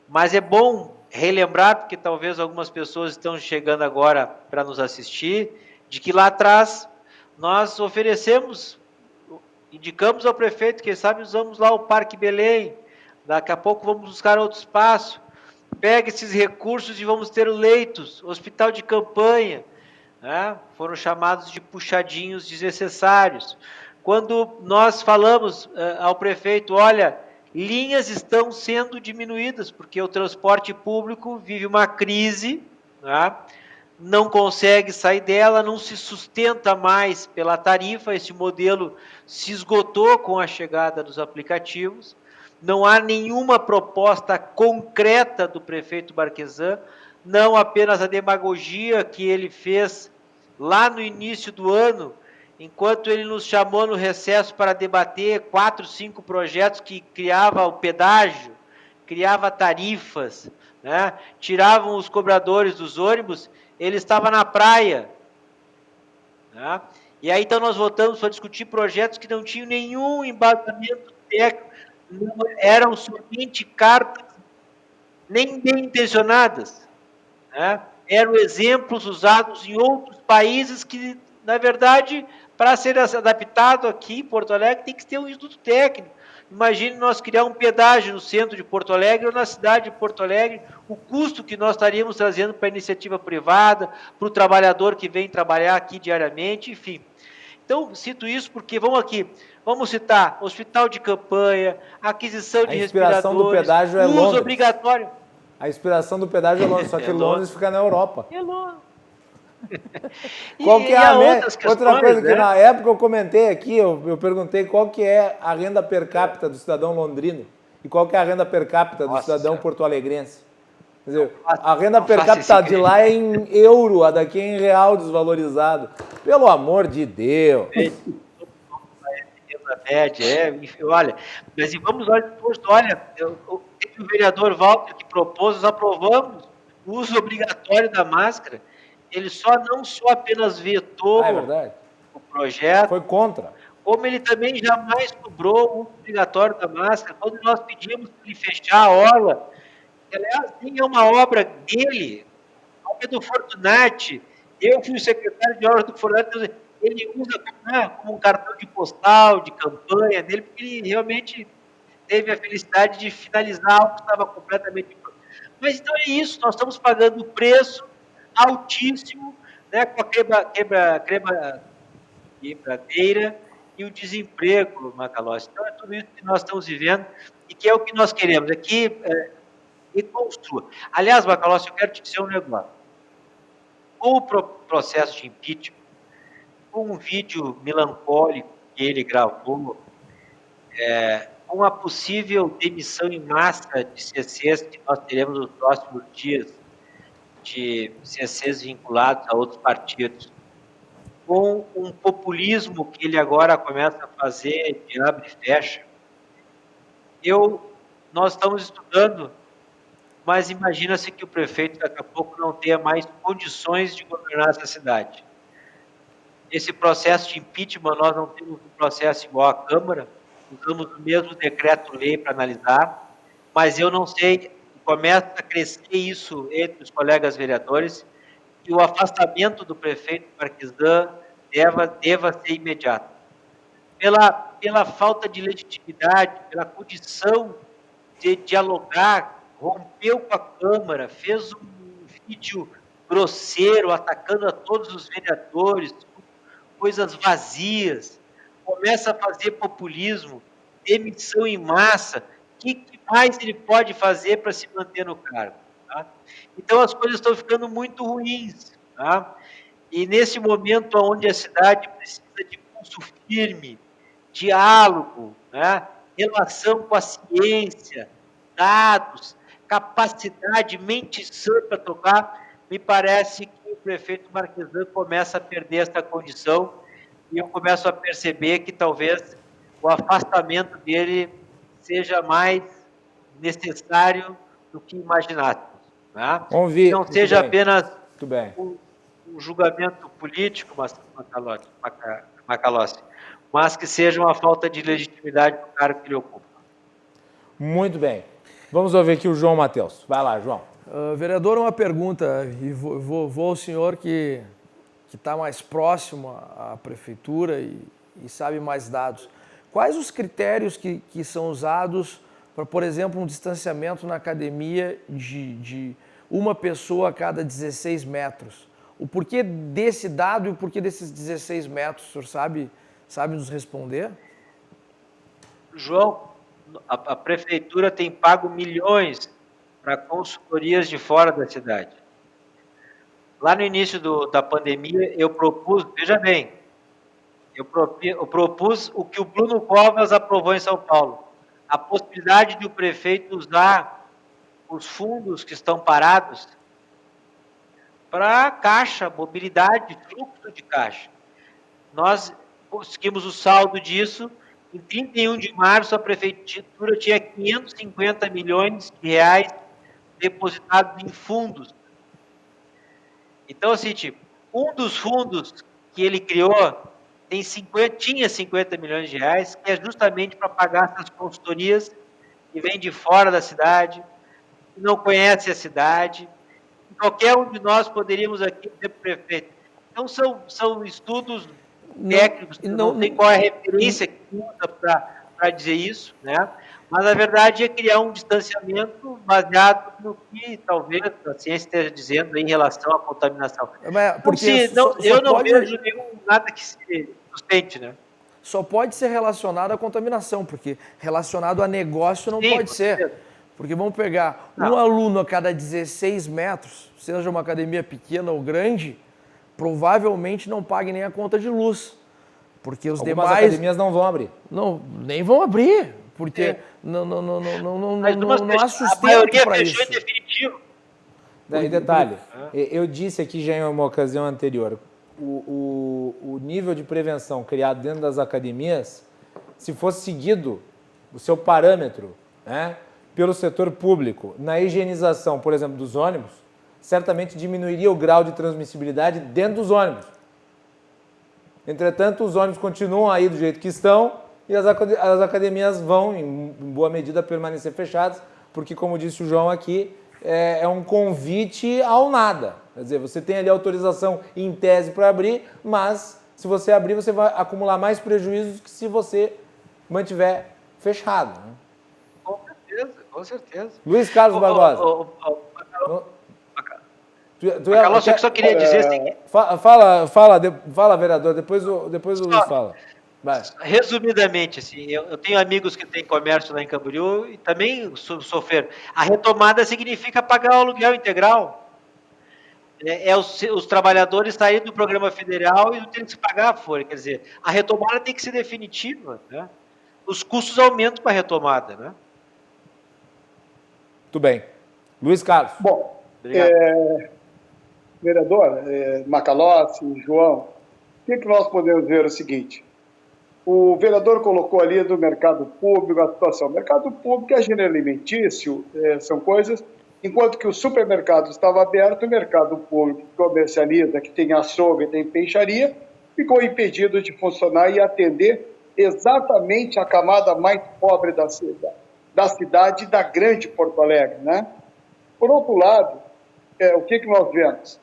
S5: Mas é bom relembrar, porque talvez algumas pessoas estão chegando agora para nos assistir, de que lá atrás nós indicamos ao prefeito, quem sabe usamos lá o Parque Belém, daqui a pouco vamos buscar outro espaço, pega esses recursos e vamos ter leitos, hospital de campanha, né? Foram chamados de puxadinhos desnecessários. Quando nós falamos ao prefeito, olha, linhas estão sendo diminuídas, porque o transporte público vive uma crise, né? Não consegue sair dela, não se sustenta mais pela tarifa, esse modelo se esgotou com a chegada dos aplicativos, não há nenhuma proposta concreta do prefeito Marquesan, não apenas a demagogia que ele fez lá no início do ano, enquanto ele nos chamou no recesso para debater 4, 5 projetos que criavam o pedágio, criava tarifas, né? Tiravam os cobradores dos ônibus, ele estava na praia, né? E aí então nós voltamos para discutir projetos que não tinham nenhum embasamento técnico, eram somente cartas nem bem intencionadas, né? Eram exemplos usados em outros países que, na verdade, para ser adaptado aqui em Porto Alegre, tem que ter um instituto técnico. Imagine nós criar um pedágio no centro de Porto Alegre ou na cidade de Porto Alegre, o custo que nós estaríamos trazendo para a iniciativa privada, para o trabalhador que vem trabalhar aqui diariamente, enfim. Então, cito isso porque, vamos citar hospital de campanha, aquisição de respiradores,
S2: do pedágio é
S5: uso
S2: Londres.
S5: obrigatório.
S2: A inspiração do pedágio é Londres, só que Londres fica na Europa.
S5: É Londres.
S2: Qual que é a outra coisa que
S5: né?
S2: na época eu comentei aqui, eu perguntei qual que é a renda per capita do cidadão londrino e qual que é a renda per capita do cidadão porto-alegrense. Quer dizer, a renda per capita de lá é em euro, a daqui é em real desvalorizado. Pelo amor de Deus.
S5: Olha, mas vamos lá depois, olha, o vereador Walter que propôs, nós aprovamos o uso obrigatório da máscara. Ele não só apenas vetou o projeto,
S2: foi contra,
S5: como ele também jamais cobrou o uso obrigatório da máscara. Quando nós pedimos para ele fechar a orla, aliás, nem é uma obra dele, a obra do Fortunati. Eu fui o secretário de obras do Fortunati, ele usa como um cartão de postal, de campanha dele, porque ele realmente teve a felicidade de finalizar algo que estava completamente pronto. Mas então é isso, nós estamos pagando o preço altíssimo, né, com a quebradeira e o desemprego, Macalossi. Então é tudo isso que nós estamos vivendo e que é o que nós queremos, aqui reconstrua. Aliás, Macalossi, eu quero te dizer um negócio. Com o processo de impeachment, com um vídeo melancólico que ele gravou, com a possível demissão em massa de CCs que nós teremos nos próximos dias, de CCs vinculados a outros partidos, com um populismo que ele agora começa a fazer de abre e fecha, nós estamos estudando, mas imagina-se que o prefeito daqui a pouco não tenha mais condições de governar essa cidade. Esse processo de impeachment, nós não temos um processo igual à Câmara, usamos o mesmo decreto-lei para analisar, mas eu não sei, começa a crescer isso entre os colegas vereadores, que o afastamento do prefeito Marquesan deva ser imediato. Pela falta de legitimidade, pela condição de dialogar, rompeu com a Câmara, fez um vídeo grosseiro, atacando a todos os vereadores, coisas vazias, começa a fazer populismo, demissão em massa. O que mais ele pode fazer para se manter no cargo? Tá? Então as coisas estão ficando muito ruins. Tá? E nesse momento onde a cidade precisa de pulso firme, diálogo, né? Relação com a ciência, dados, capacidade, mente sã para tocar, me parece que o prefeito Marquesan começa a perder essa condição e eu começo a perceber que talvez o afastamento dele seja mais necessário do que imaginássemos. Né?
S2: Vamos ver.
S5: Não seja apenas um julgamento político, Macalossi, mas que seja uma falta de legitimidade do cargo que ele ocupa.
S2: Muito bem. Vamos ouvir aqui o João Matheus. Vai lá, João.
S3: Vereador, uma pergunta, e vou ao senhor que está mais próximo à prefeitura e sabe mais dados. Quais os critérios que são usados para, por exemplo, um distanciamento na academia de uma pessoa a cada 16 metros? O porquê desse dado e o porquê desses 16 metros, o senhor sabe nos responder?
S5: João, a prefeitura tem pago milhões para consultorias de fora da cidade. Lá no início da pandemia, eu propus, veja bem, eu propus o que o Bruno Covas aprovou em São Paulo, a possibilidade de o prefeito usar os fundos que estão parados para caixa, mobilidade, fluxo de caixa. Nós conseguimos o saldo disso. Em 31 de março, a prefeitura tinha 550 milhões de reais depositados em fundos. Então, assim, um dos fundos que ele criou tinha 50 milhões de reais, que é justamente para pagar essas consultorias que vêm de fora da cidade, que não conhecem a cidade. Qualquer um de nós poderíamos aqui ser prefeito. Então, são estudos técnicos, não tem qual é a referência que usa para dizer isso, né? Mas a verdade é criar um distanciamento baseado no que talvez a ciência esteja dizendo em relação à contaminação.
S3: Porque
S5: eu não vejo nada que se sustente, né?
S3: Só pode ser relacionado à contaminação, porque relacionado a negócio não pode ser. Porque vamos pegar um aluno a cada 16 metros, seja uma academia pequena ou grande, provavelmente não pague nem a conta de luz. Porque os demais
S2: academias não vão abrir.
S3: Não, nem vão abrir, porque não há sustento para isso.
S5: Em definitivo.
S2: E detalhe, eu disse aqui já em uma ocasião anterior, o nível de prevenção criado dentro das academias, se fosse seguido o seu parâmetro, né, pelo setor público, na higienização, por exemplo, dos ônibus, certamente diminuiria o grau de transmissibilidade dentro dos ônibus. Entretanto, os ônibus continuam aí do jeito que estão e as academias vão, em boa medida, permanecer fechadas, porque, como disse o João aqui, é um convite ao nada. Quer dizer, você tem ali autorização em tese para abrir, mas se você abrir, você vai acumular mais prejuízos que se você mantiver fechado. Né?
S5: Com certeza.
S2: Luiz Carlos Barbosa.
S5: Macalossi, eu só queria dizer assim...
S2: Fala, vereador, depois o Luiz fala. Vai.
S5: Resumidamente, assim, eu tenho amigos que têm comércio lá em Camboriú e também sofreram. A retomada significa pagar o aluguel integral. Os trabalhadores saírem do programa federal e não terem que se pagar a folha. Quer dizer, a retomada tem que ser definitiva, né? Os custos aumentam com a retomada, né?
S2: Muito bem. Luiz Carlos.
S4: Bom, vereador Macalossi, João, o que nós podemos ver é o seguinte: o vereador colocou ali do mercado público a situação. O mercado público é gênero alimentício, são coisas, enquanto que o supermercado estava aberto, o mercado público que comercializa, que tem açougue, tem peixaria, ficou impedido de funcionar e atender exatamente a camada mais pobre da cidade da grande Porto Alegre, né? Por outro lado, o que nós vemos?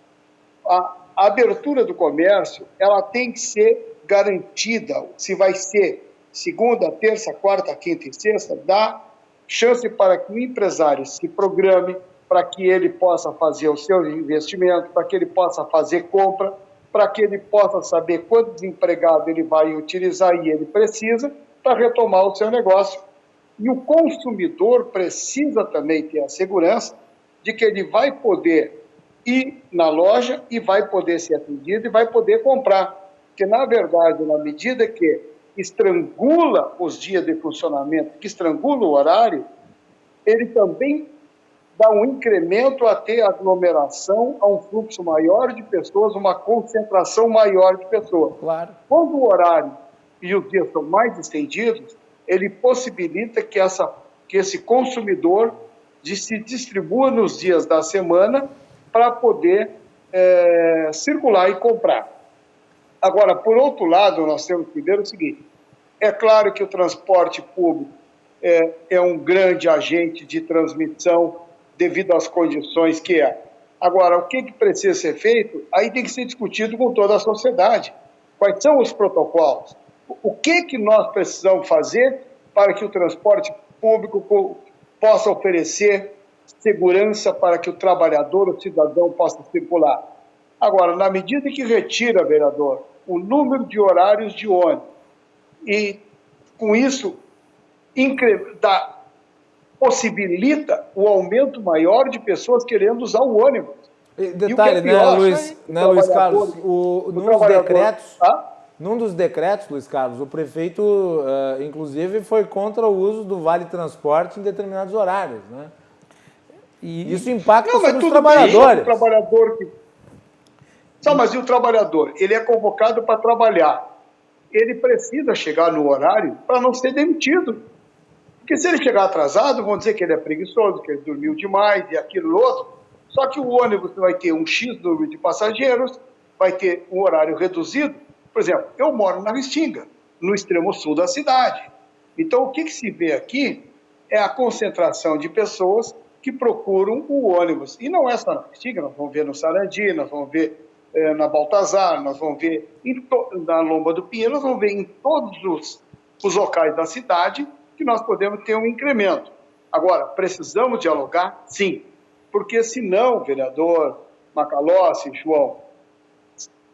S4: A abertura do comércio, ela tem que ser garantida. Se vai ser segunda, terça, quarta, quinta e sexta, dá chance para que o empresário se programe, para que ele possa fazer o seu investimento, para que ele possa fazer compra, para que ele possa saber quantos empregados ele vai utilizar e ele precisa para retomar o seu negócio. E o consumidor precisa também ter a segurança de que ele vai poder ir na loja e vai poder ser atendido e vai poder comprar. Porque, na verdade, na medida que estrangula os dias de funcionamento, que estrangula o horário, ele também dá um incremento a ter aglomeração, a um fluxo maior de pessoas, uma concentração maior de pessoas.
S2: Claro.
S4: Quando o horário e os dias são mais estendidos, ele possibilita que esse consumidor se distribua nos dias da semana para poder circular e comprar. Agora, por outro lado, nós temos que ver o seguinte: é claro que o transporte público é um grande agente de transmissão devido às condições que é. Agora, o que precisa ser feito? Aí tem que ser discutido com toda a sociedade. Quais são os protocolos? O que nós precisamos fazer para que o transporte público possa oferecer segurança para que o trabalhador, o cidadão, possa circular? Agora, na medida que retira, vereador, o número de horários de ônibus e, com isso, possibilita o aumento maior de pessoas querendo usar o ônibus.
S2: Detalhe, Luiz Carlos, num dos decretos, Luiz Carlos, o prefeito, inclusive, foi contra o uso do Vale Transporte em determinados horários, né? E isso impacta sobre os trabalhadores.
S4: Mas e o trabalhador? Ele é convocado para trabalhar. Ele precisa chegar no horário para não ser demitido. Porque se ele chegar atrasado, vão dizer que ele é preguiçoso, que ele dormiu demais e aquilo e outro. Só que o ônibus vai ter um X número de passageiros, vai ter um horário reduzido. Por exemplo, eu moro na Restinga, no extremo sul da cidade. Então, o que se vê aqui é a concentração de pessoas que procuram o ônibus. E não é só na Restinga, nós vamos ver no Sarandi, nós vamos ver na Baltazar, nós vamos ver na Lomba do Pinheiro, nós vamos ver em todos os locais da cidade que nós podemos ter um incremento. Agora, precisamos dialogar? Sim. Porque senão, vereador Macalossi, João,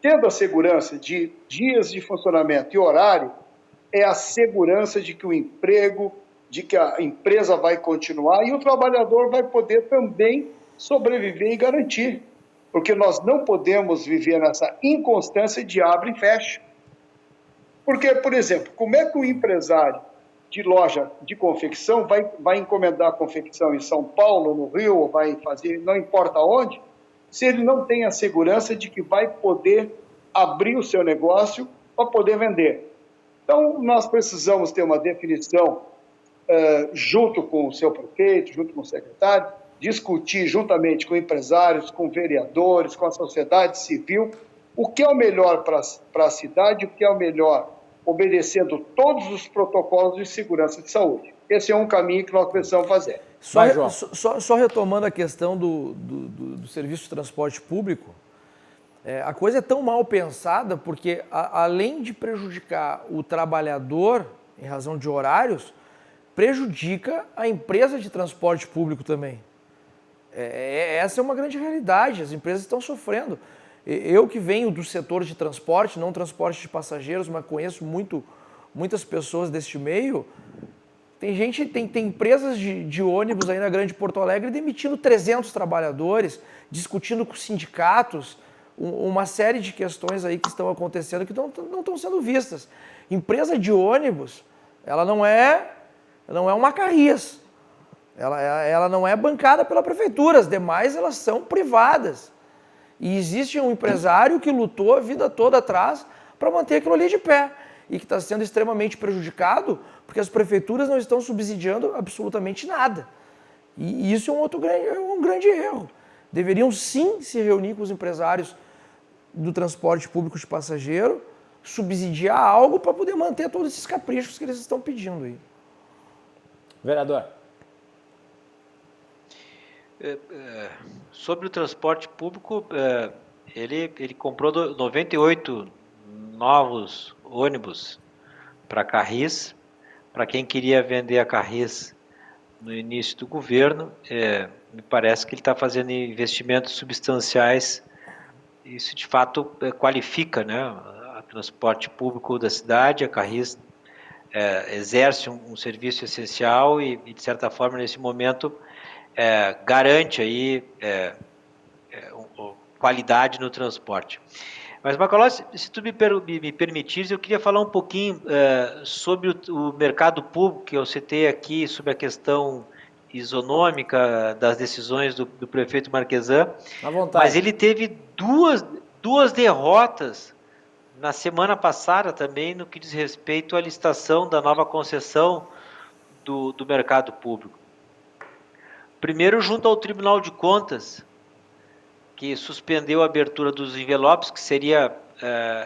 S4: tendo a segurança de dias de funcionamento e horário, é a segurança de que o emprego, de que a empresa vai continuar e o trabalhador vai poder também sobreviver e garantir. Porque nós não podemos viver nessa inconstância de abre e fecha. Porque, por exemplo, como é que o empresário de loja de confecção vai encomendar a confecção em São Paulo, no Rio, vai fazer, não importa onde, se ele não tem a segurança de que vai poder abrir o seu negócio para poder vender? Então, nós precisamos ter uma definição junto com o seu prefeito, junto com o secretário, discutir juntamente com empresários, com vereadores, com a sociedade civil, o que é o melhor para a cidade, o que é o melhor, obedecendo todos os protocolos de segurança de saúde. esse é um caminho que nós precisamos fazer.
S3: Só retomando a questão do serviço de transporte público, a coisa é tão mal pensada porque, além de prejudicar o trabalhador em razão de horários, prejudica a empresa de transporte público também. Essa é uma grande realidade, as empresas estão sofrendo. Eu que venho do setor de transporte, não transporte de passageiros, mas conheço muitas pessoas deste meio. Tem empresas de ônibus aí na Grande Porto Alegre demitindo 300 trabalhadores, discutindo com sindicatos, uma série de questões aí que estão acontecendo que não estão sendo vistas. Empresa de ônibus, ela não é uma Carris, ela não é bancada pela prefeitura, as demais elas são privadas. E existe um empresário que lutou a vida toda atrás para manter aquilo ali de pé e que está sendo extremamente prejudicado porque as prefeituras não estão subsidiando absolutamente nada. E isso é um grande erro. Deveriam sim se reunir com os empresários do transporte público de passageiro, subsidiar algo para poder manter todos esses caprichos que eles estão pedindo aí.
S2: Vereador.
S5: Sobre o transporte público, ele comprou 98 novos ônibus para a Carris, para quem queria vender a Carris no início do governo. Me parece que ele está fazendo investimentos substanciais. Isso, de fato, qualifica, né, o transporte público da cidade. A Carris exerce um serviço essencial e, de certa forma, nesse momento, garante aí qualidade no transporte. Mas, Macalossi, se tu me permitires, eu queria falar um pouquinho sobre o mercado público, que eu citei aqui, sobre a questão isonômica das decisões do prefeito Marquesan.
S2: À vontade.
S5: Mas ele teve duas derrotas na semana passada também no que diz respeito à licitação da nova concessão do mercado público. Primeiro, junto ao Tribunal de Contas, que suspendeu a abertura dos envelopes, que seria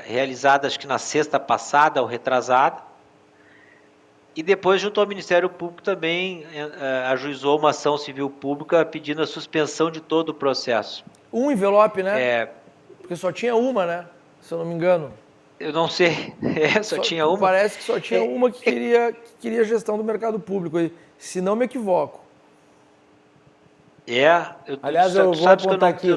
S5: realizada, acho que na sexta passada ou retrasada. E depois, junto ao Ministério Público, também ajuizou uma ação civil pública pedindo a suspensão de todo o processo.
S3: Um envelope, né? Porque só tinha uma, né? Se eu não me engano.
S5: Eu não sei, só tinha uma.
S3: Parece que só tinha uma que queria gestão do mercado público, se não me equivoco.
S2: Aliás, eu vou apontar aqui,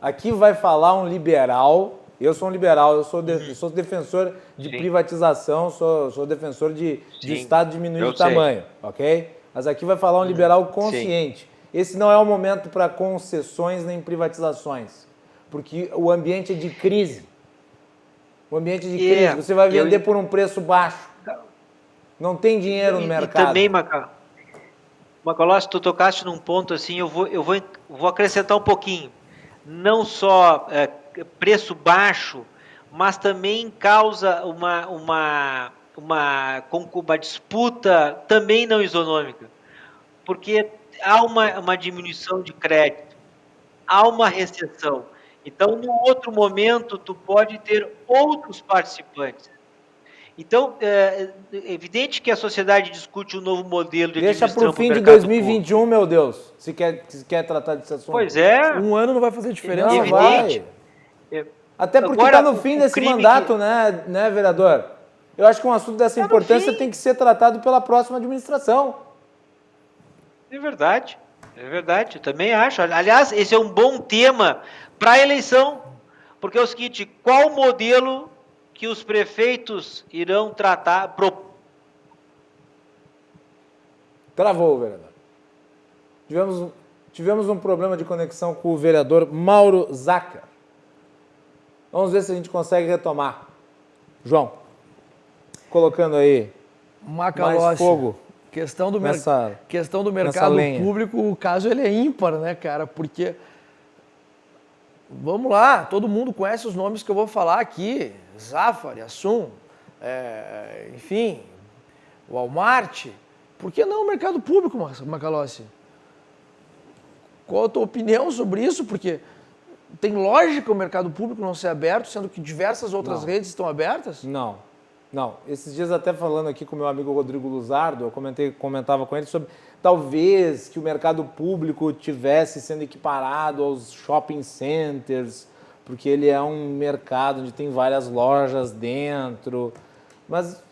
S2: aqui vai falar um liberal. Eu sou um liberal, eu sou defensor de privatização, sou defensor de Estado diminuir de tamanho, ok? Mas aqui vai falar um liberal consciente. Sim. Esse não é o momento para concessões nem privatizações, porque o ambiente é de crise. O ambiente de crise, você vai vender por um preço baixo. Não tem dinheiro no mercado.
S5: E também, Macalossi, tu tocaste num ponto assim, eu vou acrescentar um pouquinho. Não só preço baixo, mas também causa uma disputa também não isonômica. Porque há uma diminuição de crédito, há uma recessão. Então, no outro momento, tu pode ter outros participantes. Então, é evidente que a sociedade discute um novo modelo de
S2: administração. Deixa para o fim de 2021, público. Meu Deus, se quer tratar desse assunto.
S5: Pois é.
S3: Um ano não vai fazer diferença.
S2: Não vai. Até porque está no fim desse mandato, né, vereador? Eu acho que um assunto dessa importância tem que ser tratado pela próxima administração.
S5: É verdade, eu também acho. Aliás, esse é um bom tema para a eleição, porque é o seguinte, qual modelo que os prefeitos irão tratar...
S2: Travou, vereador. Tivemos um problema de conexão com o vereador Mauro Zacher. Vamos ver se a gente consegue retomar. João, colocando aí mais fogo.
S3: Questão do mercado público, o caso ele é ímpar, né, cara? Porque, vamos lá, todo mundo conhece os nomes que eu vou falar aqui. Zafari, Assum, enfim, Walmart. Por que não o mercado público, Macalossi? Qual a tua opinião sobre isso? Porque tem lógica o mercado público não ser aberto, sendo que diversas outras redes estão abertas?
S2: Não. Não, esses dias até falando aqui com o meu amigo Rodrigo Luzardo, eu comentava com ele sobre talvez que o mercado público tivesse sendo equiparado aos shopping centers, porque ele é um mercado onde tem várias lojas dentro. Mas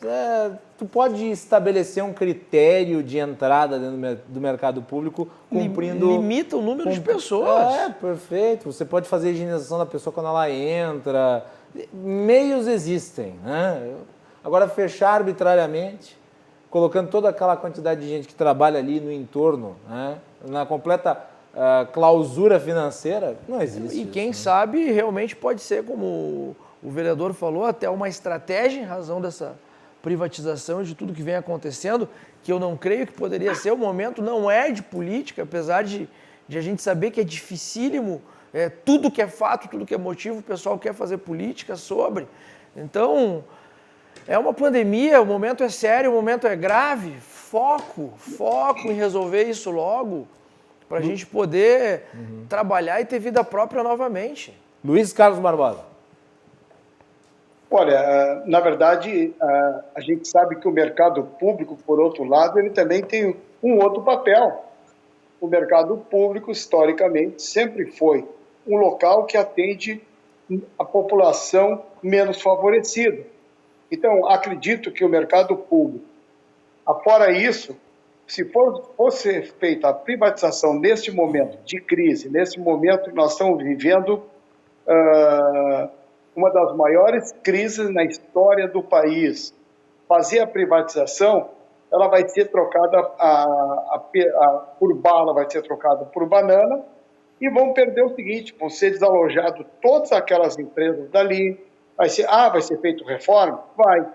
S2: tu pode estabelecer um critério de entrada dentro do mercado público cumprindo...
S3: Limita o número de pessoas.
S2: Perfeito. Você pode fazer a higienização da pessoa quando ela entra. Meios existem, né? Agora, fechar arbitrariamente, colocando toda aquela quantidade de gente que trabalha ali no entorno, né, na completa clausura financeira, não existe.
S3: E quem
S2: isso, né?
S3: sabe realmente pode ser, como o vereador falou, até uma estratégia em razão dessa privatização e de tudo que vem acontecendo, que eu não creio que poderia ser. O momento não é de política, apesar de a gente saber que é dificílimo, tudo que é fato, tudo que é motivo, o pessoal quer fazer política sobre. Então, é uma pandemia, o momento é sério, o momento é grave. Foco em resolver isso logo, para a gente poder trabalhar e ter vida própria novamente.
S2: Luiz Carlos Barbosa.
S4: Olha, na verdade, a gente sabe que o mercado público, por outro lado, ele também tem um outro papel. O mercado público, historicamente, sempre foi um local que atende a população menos favorecida. Então, acredito que o mercado público, afora isso, se fosse feita a privatização neste momento de crise, nesse momento que nós estamos vivendo uma das maiores crises na história do país, fazer a privatização, ela vai ser trocada por bala, vai ser trocada por banana, e vão perder o seguinte: vão ser desalojadas todas aquelas empresas dali. Vai ser feito reforma? Vai.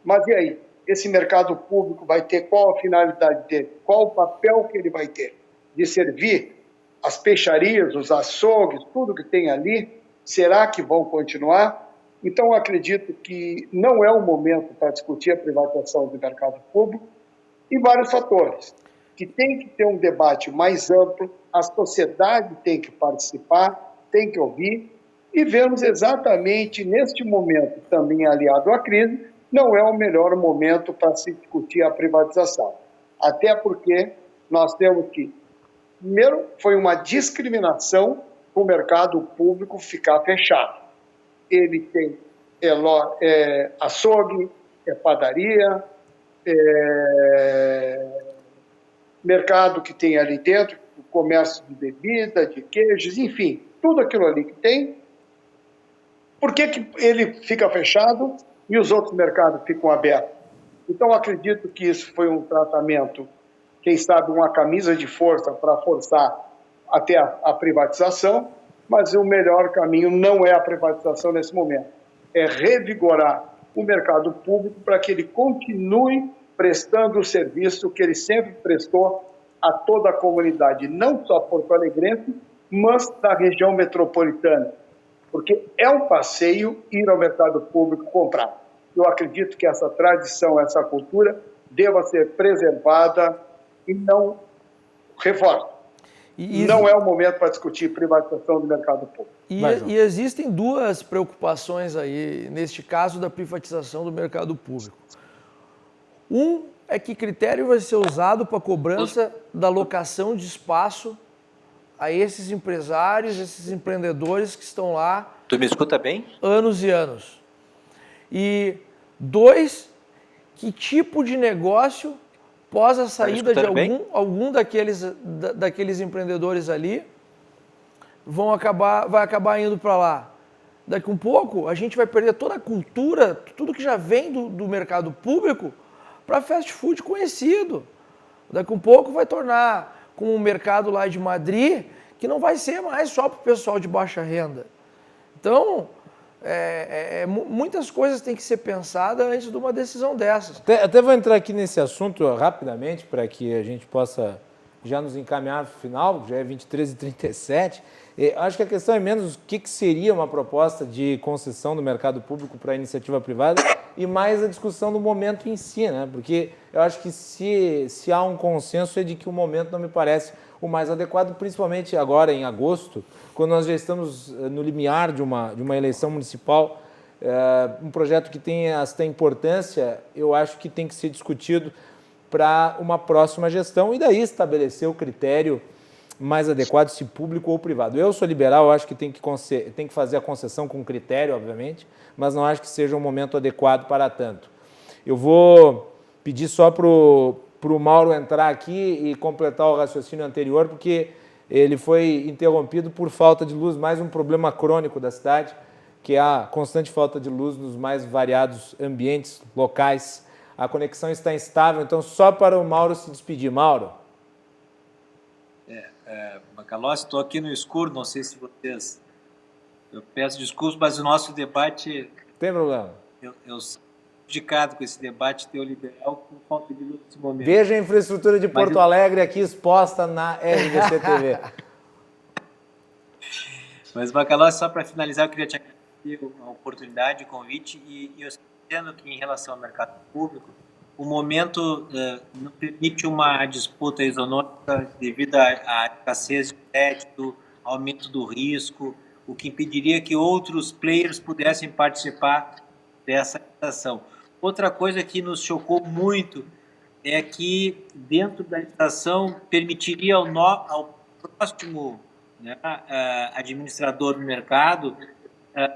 S4: Mas e aí? Esse mercado público vai ter qual a finalidade dele? Qual o papel que ele vai ter? De servir as peixarias, os açougues, tudo que tem ali? Será que vão continuar? Então, acredito que não é o momento para discutir a privatização do mercado público, e vários fatores. Que tem que ter um debate mais amplo, a sociedade tem que participar, tem que ouvir, e vemos exatamente neste momento, também aliado à crise, não é o melhor momento para se discutir a privatização. Até porque nós temos que, primeiro, foi uma discriminação o mercado público ficar fechado. Ele tem açougue, padaria, mercado que tem ali dentro, o comércio de bebida, de queijos, enfim, tudo aquilo ali que tem. Por que ele fica fechado e os outros mercados ficam abertos? Então, acredito que isso foi um tratamento, quem sabe uma camisa de força para forçar até a privatização, mas o melhor caminho não é a privatização nesse momento. É revigorar o mercado público para que ele continue prestando o serviço que ele sempre prestou a toda a comunidade, não só porto-alegrense, mas da região metropolitana. Porque é um passeio ir ao mercado público comprar. Eu acredito que essa tradição, essa cultura, deva ser preservada e não reforço. Não é o momento para discutir privatização do mercado público.
S3: E existem duas preocupações aí, neste caso da privatização do mercado público. Um é que critério vai ser usado para a cobrança da locação de espaço a esses empresários, esses empreendedores que estão lá...
S5: Tu me escuta bem?
S3: Anos e anos. E dois, que tipo de negócio, pós a saída de algum daqueles empreendedores ali, vai acabar indo para lá. Daqui um pouco, a gente vai perder toda a cultura, tudo que já vem do mercado público, para fast food conhecido. Daqui um pouco vai tornar como um mercado lá de Madrid, que não vai ser mais só para o pessoal de baixa renda. Então, muitas coisas têm que ser pensadas antes de uma decisão dessas.
S2: Até vou entrar aqui nesse assunto rapidamente, para que a gente possa já nos encaminhar para o final, já é 23h37. Acho que a questão é menos o que seria uma proposta de concessão do mercado público para a iniciativa privada e mais a discussão do momento em si, né? Porque eu acho que se há um consenso é de que o momento não me parece o mais adequado, principalmente agora em agosto, quando nós já estamos no limiar de uma eleição municipal Um projeto que tem esta importância, eu acho que tem que ser discutido para uma próxima gestão e daí estabelecer o critério mais adequado, se público ou privado. Eu sou liberal, eu acho que tem que fazer a concessão com critério, obviamente, mas não acho que seja um momento adequado para tanto. Eu vou pedir só para o Mauro entrar aqui e completar o raciocínio anterior, porque ele foi interrompido por falta de luz, mais um problema crônico da cidade, que é a constante falta de luz nos mais variados ambientes locais. A conexão está instável, então só para o Mauro se despedir. Mauro.
S7: Macalossi, estou aqui no escuro, não sei se vocês... Eu peço desculpas, mas o nosso debate...
S2: Tem problema.
S7: Eu sou prejudicado com esse debate teoliberal por falta de luz nesse momento.
S2: Veja a infraestrutura de Porto Alegre aqui exposta na RDC TV.
S7: Mas, Macalossi, só para finalizar, eu queria te agradecer a oportunidade, o convite, e eu estou dizendo que em relação ao mercado público, o momento não permite uma disputa isonômica devido à escassez de crédito, aumento do risco, o que impediria que outros players pudessem participar dessa licitação. Outra coisa que nos chocou muito é que dentro da licitação permitiria ao próximo administrador do mercado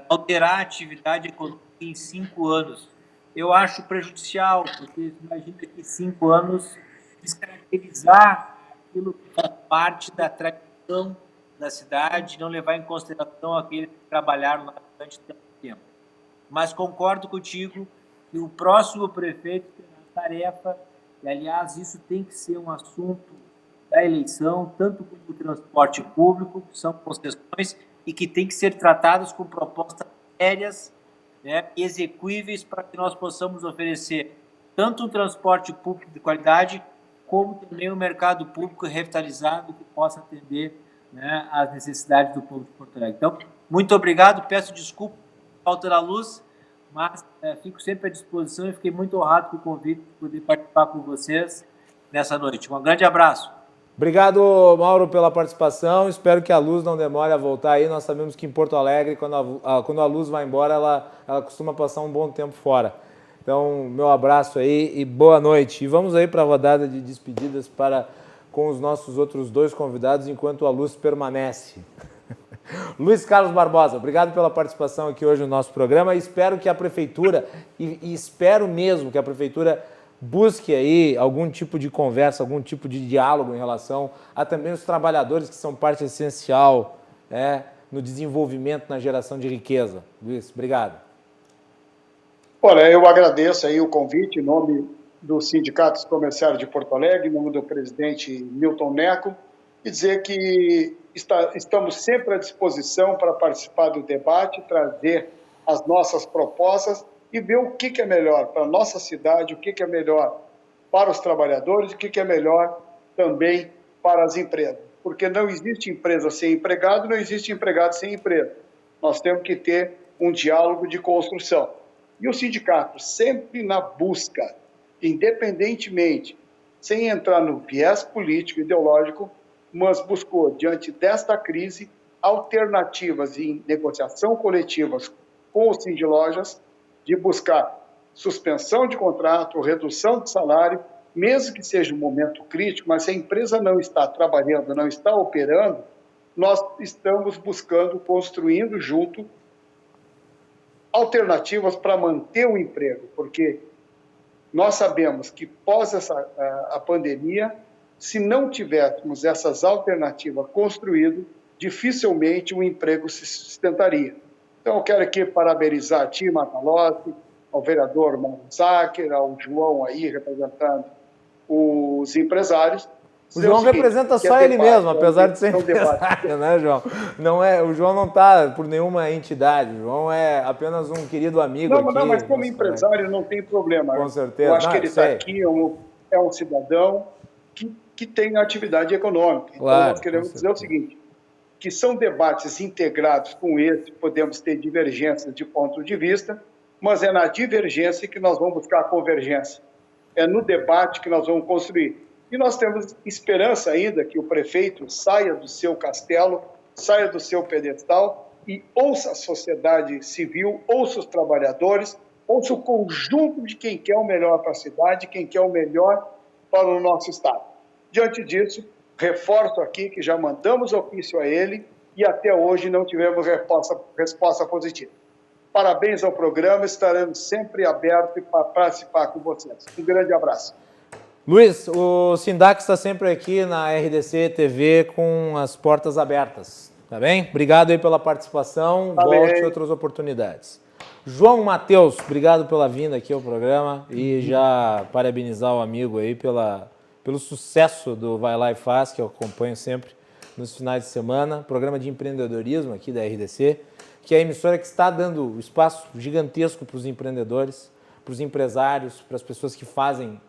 S7: alterar a atividade econômica em 5 anos. Eu acho prejudicial, porque imagina que 5 anos descaracterizar aquilo que faz parte da tradição da cidade, não levar em consideração aqueles que trabalharam lá durante tanto tempo. Mas concordo contigo que o próximo prefeito terá tarefa, e aliás isso tem que ser um assunto da eleição, tanto como o transporte público, que são concessões, e que tem que ser tratados com propostas sérias, execuíveis, para que nós possamos oferecer tanto um transporte público de qualidade, como também um mercado público revitalizado que possa atender às necessidades do povo de Porto Alegre. Então, muito obrigado, peço desculpa por falta da luz, mas fico sempre à disposição e fiquei muito honrado com o convite de poder participar com vocês nessa noite. Um grande abraço.
S2: Obrigado, Mauro, pela participação. Espero que a luz não demore a voltar aí. Nós sabemos que em Porto Alegre, quando a luz vai embora, ela costuma passar um bom tempo fora. Então, meu abraço aí e boa noite. E vamos aí para a rodada de despedidas com os nossos outros 2 convidados, enquanto a luz permanece. Luiz Carlos Barbosa, obrigado pela participação aqui hoje no nosso programa. Espero que a Prefeitura, e espero mesmo que a Prefeitura busque aí algum tipo de conversa, algum tipo de diálogo em relação a também os trabalhadores que são parte essencial no desenvolvimento, na geração de riqueza. Luiz, obrigado.
S4: Olha, eu agradeço aí o convite em nome dos sindicatos comerciários de Porto Alegre, em nome do presidente Milton Neco, e dizer que estamos sempre à disposição para participar do debate, trazer as nossas propostas e ver o que é melhor para a nossa cidade, o que é melhor para os trabalhadores, o que é melhor também para as empresas. Porque não existe empresa sem empregado, não existe empregado sem empresa. Nós temos que ter um diálogo de construção. E o sindicato sempre na busca, independentemente, sem entrar no viés político e ideológico, mas buscou, diante desta crise, alternativas em negociação coletivas com os Sindilojas, de buscar suspensão de contrato, redução de salário, mesmo que seja um momento crítico, mas se a empresa não está trabalhando, não está operando, nós estamos buscando, construindo junto alternativas para manter o emprego, porque nós sabemos que pós a pandemia, se não tivéssemos essas alternativas construídas, dificilmente o emprego se sustentaria. Então, eu quero aqui parabenizar a ti, Macalossi, ao vereador Mauro Sacker, ao João aí, representando os empresários.
S2: O João representa só ele mesmo, apesar de ser empresário, né, João? O João não está por nenhuma entidade, o João é apenas um querido amigo aqui.
S4: Não, mas como empresário não tem problema.
S2: Com certeza.
S4: Eu acho que ele está aqui, é um cidadão que tem atividade econômica. Então, nós queremos dizer o seguinte, que são debates integrados com esse, podemos ter divergências de ponto de vista, mas é na divergência que nós vamos buscar a convergência. É no debate que nós vamos construir. E nós temos esperança ainda que o prefeito saia do seu castelo, saia do seu pedestal e ouça a sociedade civil, ouça os trabalhadores, ouça o conjunto de quem quer o melhor para a cidade, quem quer o melhor para o nosso Estado. Diante disso, reforço aqui que já mandamos ofício a ele e até hoje não tivemos resposta positiva. Parabéns ao programa, estaremos sempre abertos para participar com vocês. Um grande abraço.
S2: Luiz, o Sindac está sempre aqui na RDC TV com as portas abertas, tá bem? Obrigado aí pela participação, volte em outras oportunidades. João Matheus, obrigado pela vinda aqui ao programa e já parabenizar o amigo aí pelo sucesso do Vai Lá e Faz, que eu acompanho sempre nos finais de semana, programa de empreendedorismo aqui da RDC, que é a emissora que está dando espaço gigantesco para os empreendedores, para os empresários, para as pessoas que fazem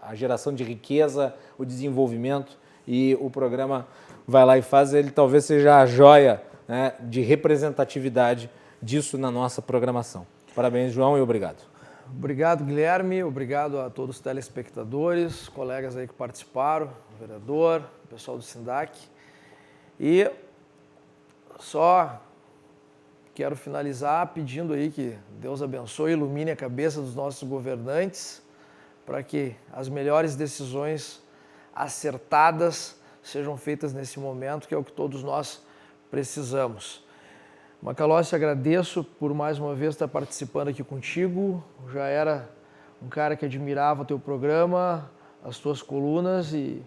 S2: a geração de riqueza, o desenvolvimento, e o programa Vai Lá e Faz, ele talvez seja a joia, né, de representatividade disso na nossa programação. Parabéns, João, e obrigado.
S3: Obrigado, Guilherme, obrigado a todos os telespectadores, colegas aí que participaram, o vereador, o pessoal do Sindac, e só quero finalizar pedindo aí que Deus abençoe e ilumine a cabeça dos nossos governantes para que as melhores decisões acertadas sejam feitas nesse momento, que é o que todos nós precisamos. Macalossi, agradeço por mais uma vez estar participando aqui contigo. Já era um cara que admirava o teu programa, as tuas colunas, e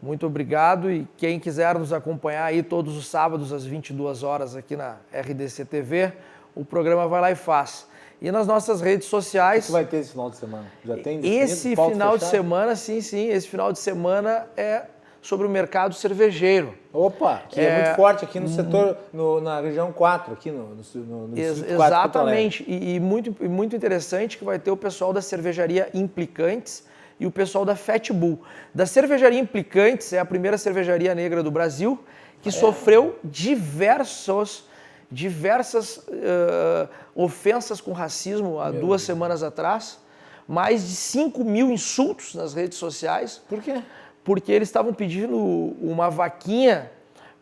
S3: muito obrigado. E quem quiser nos acompanhar aí todos os sábados às 22 horas aqui na RDC TV, o programa Vai Lá e Faz. E nas nossas redes sociais...
S2: O que vai ter esse final de semana? Já tem
S3: esse final de semana, sim, esse final de semana é sobre o mercado cervejeiro.
S2: Opa, que é muito forte aqui no setor, na região 4, aqui no
S3: exatamente, e muito interessante que vai ter o pessoal da cervejaria Implicantes e o pessoal da Fat Bull. Da cervejaria Implicantes, é a primeira cervejaria negra do Brasil, que sofreu diversas ofensas com racismo há 2 semanas atrás, mais de 5 mil insultos nas redes sociais.
S2: Por quê?
S3: Porque eles estavam pedindo uma vaquinha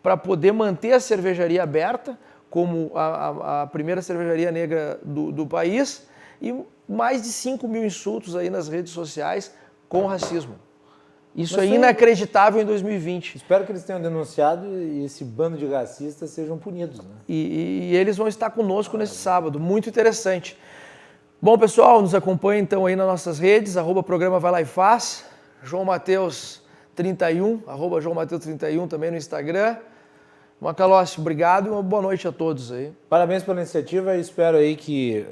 S3: para poder manter a cervejaria aberta, como a primeira cervejaria negra do país, e mais de 5 mil insultos aí nas redes sociais com racismo. Isso é inacreditável em 2020.
S2: Espero que eles tenham denunciado e esse bando de racistas sejam punidos, né?
S3: E eles vão estar conosco nesse sábado. Muito interessante. Bom, pessoal, nos acompanhe então aí nas nossas redes, @programa Vai Lá e Faz, João Matheus 31, @João Matheus 31 também no Instagram. Macalossi, obrigado e uma boa noite a todos aí.
S2: Parabéns pela iniciativa e espero aí que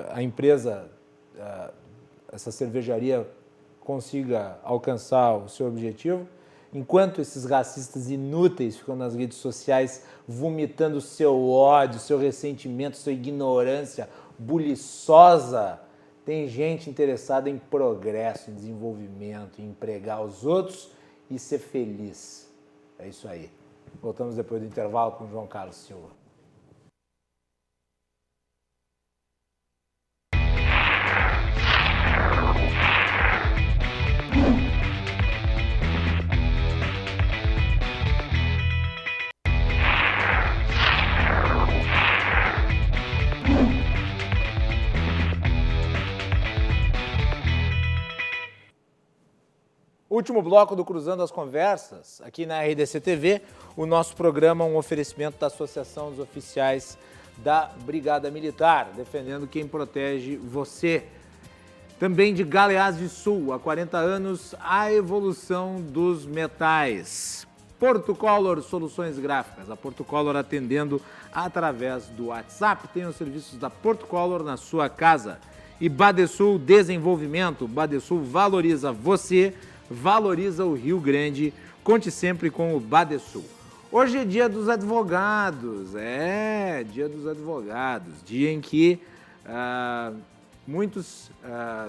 S2: a empresa, essa cervejaria, consiga alcançar o seu objetivo. Enquanto esses racistas inúteis ficam nas redes sociais vomitando seu ódio, seu ressentimento, sua ignorância buliçosa, tem gente interessada em progresso, em desenvolvimento, em empregar os outros e ser feliz. É isso aí. Voltamos depois do intervalo com o João Carlos Silva. Último bloco do Cruzando as Conversas, aqui na RDC TV, o nosso programa é um oferecimento da Associação dos Oficiais da Brigada Militar, defendendo quem protege você. Também de Galeazzi Sul, há 40 anos, a evolução dos metais. Portocolor Soluções Gráficas, a Portocolor atendendo através do WhatsApp, tem os serviços da Portocolor na sua casa. E Badesul Desenvolvimento, Badesul valoriza você, valoriza o Rio Grande, conte sempre com o Badesul. Hoje é dia dos advogados, dia dos advogados, dia em que muitos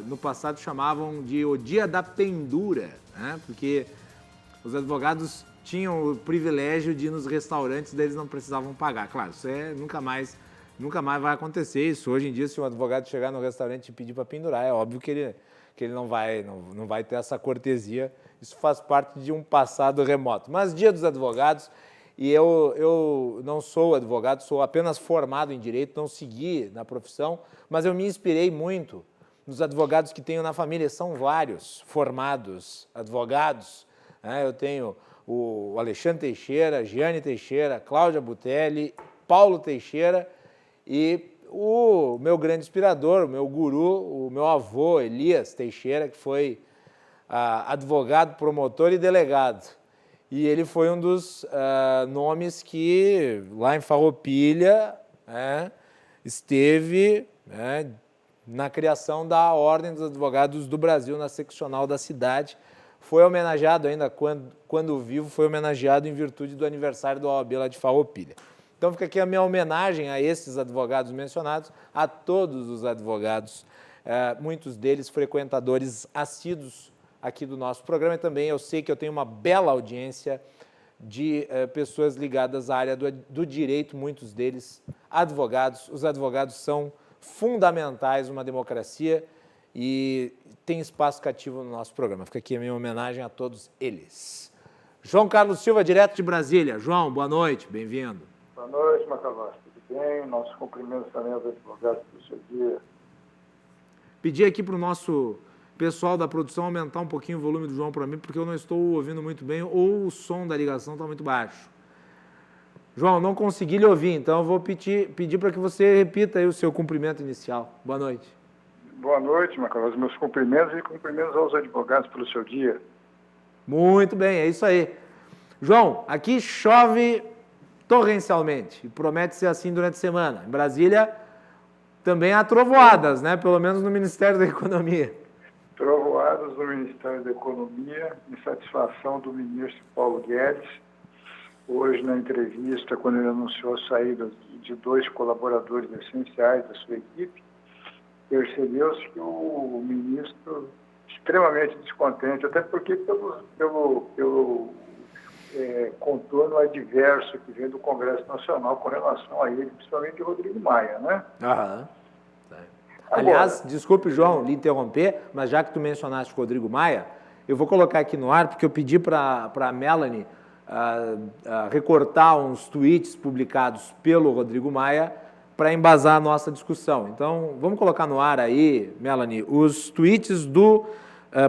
S2: no passado chamavam de o dia da pendura, né? Porque os advogados tinham o privilégio de ir nos restaurantes, daí eles não precisavam pagar. Claro, isso nunca mais vai acontecer isso. Hoje em dia, se um advogado chegar no restaurante e pedir para pendurar, é óbvio que ele não vai ter essa cortesia. Isso faz parte de um passado remoto. Mas dia dos advogados, E eu não sou advogado, sou apenas formado em direito, não segui na profissão, mas eu me inspirei muito nos advogados que tenho na família. São vários formados advogados, né? Eu tenho o Alexandre Teixeira, Giane Teixeira, Cláudia Butelli, Paulo Teixeira e o meu grande inspirador, o meu guru, o meu avô, Elias Teixeira, que foi advogado, promotor e delegado. E ele foi um dos nomes que, lá em Farroupilha, esteve na criação da Ordem dos Advogados do Brasil, na seccional da cidade. Foi homenageado ainda, quando vivo, foi homenageado em virtude do aniversário da OAB lá de Farroupilha. Então fica aqui a minha homenagem a esses advogados mencionados, a todos os advogados, muitos deles frequentadores assíduos aqui do nosso programa. E também eu sei que eu tenho uma bela audiência de pessoas ligadas à área do direito, muitos deles advogados. Os advogados são fundamentais numa democracia e tem espaço cativo no nosso programa. Fica aqui a minha homenagem a todos eles. João Carlos Silva, direto de Brasília. João, boa noite, bem-vindo.
S8: Boa noite, Macalossi. Tudo bem? Nossos cumprimentos também aos advogados do seu dia.
S2: Pedi aqui para o nosso pessoal da produção aumentar um pouquinho o volume do João para mim, porque eu não estou ouvindo muito bem, ou o som da ligação está muito baixo. João, não consegui lhe ouvir, então eu vou pedir para que você repita aí o seu cumprimento inicial. Boa noite.
S8: Boa noite, Macalossi. Meus cumprimentos e cumprimentos aos advogados pelo seu dia.
S2: Muito bem, é isso aí. João, aqui chove torrencialmente, e promete ser assim durante a semana. Em Brasília, também há trovoadas, né? Pelo menos no Ministério da Economia.
S8: Trovoadas no Ministério da Economia, insatisfação do ministro Paulo Guedes. Hoje, na entrevista, quando ele anunciou a saída de 2 colaboradores essenciais da sua equipe, percebeu-se que o ministro extremamente descontente, até porque pelo contorno adverso que vem do Congresso Nacional com relação a ele, principalmente o Rodrigo Maia, né?
S2: Aham. Aliás, desculpe, João, lhe interromper, mas já que tu mencionaste o Rodrigo Maia, eu vou colocar aqui no ar, porque eu pedi para a Melanie recortar uns tweets publicados pelo Rodrigo Maia para embasar a nossa discussão. Então, vamos colocar no ar aí, Melanie, os tweets do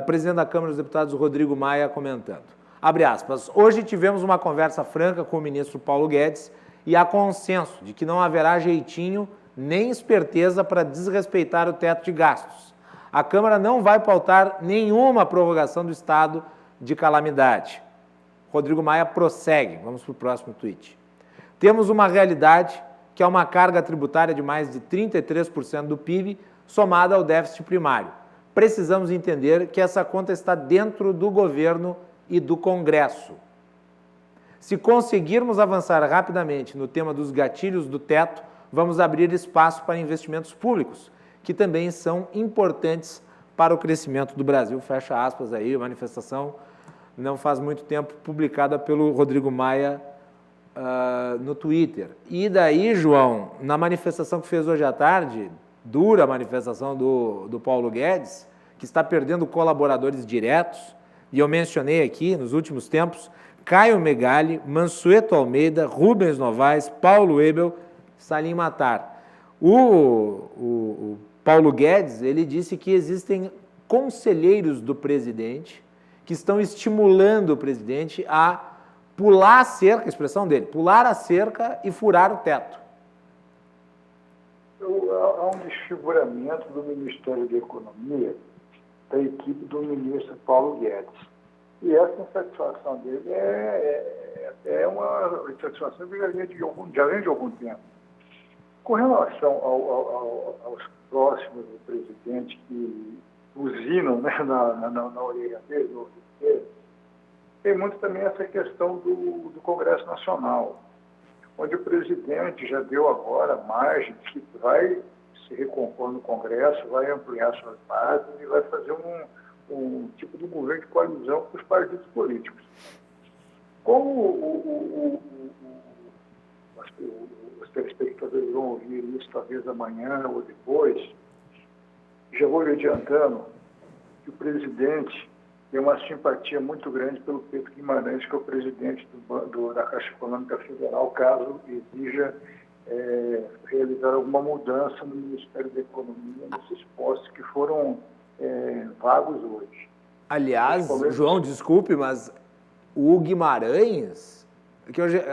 S2: presidente da Câmara dos Deputados, Rodrigo Maia, comentando. Abre aspas, hoje tivemos uma conversa franca com o ministro Paulo Guedes e há consenso de que não haverá jeitinho nem esperteza para desrespeitar o teto de gastos. A Câmara não vai pautar nenhuma prorrogação do estado de calamidade. Rodrigo Maia prossegue, vamos para o próximo tweet. Temos uma realidade que é uma carga tributária de mais de 33% do PIB somada ao déficit primário. Precisamos entender que essa conta está dentro do governo e do Congresso. Se conseguirmos avançar rapidamente no tema dos gatilhos do teto, vamos abrir espaço para investimentos públicos, que também são importantes para o crescimento do Brasil. Fecha aspas aí, manifestação não faz muito tempo publicada pelo Rodrigo Maia no Twitter. E daí, João, na manifestação que fez hoje à tarde, dura manifestação do Paulo Guedes, que está perdendo colaboradores diretos, e eu mencionei aqui, nos últimos tempos, Caio Megali, Mansueto Almeida, Rubens Novaes, Paulo Ebel, Salim Matar. O Paulo Guedes, ele disse que existem conselheiros do presidente que estão estimulando o presidente a pular a cerca, a expressão dele, pular a cerca e furar o teto.
S8: Há um desfiguramento do Ministério da Economia da equipe do ministro Paulo Guedes. E essa insatisfação dele é uma insatisfação que já vem de algum tempo. Com relação aos próximos do presidente que buzinam, né, na orelha dele, tem muito também essa questão do Congresso Nacional, onde o presidente já deu agora margem que vai se recompor no Congresso, vai ampliar suas bases e vai fazer um tipo de governo de coalizão com os partidos políticos. Como os telespectadores vão ouvir isso talvez amanhã ou depois, já vou lhe adiantando que o presidente tenho uma simpatia muito grande pelo Pedro Guimarães, que é o presidente da Caixa Econômica Federal, caso exija realizar alguma mudança no Ministério da Economia, nesses postos que foram vagos hoje.
S2: Aliás, João, desculpe, mas o Guimarães,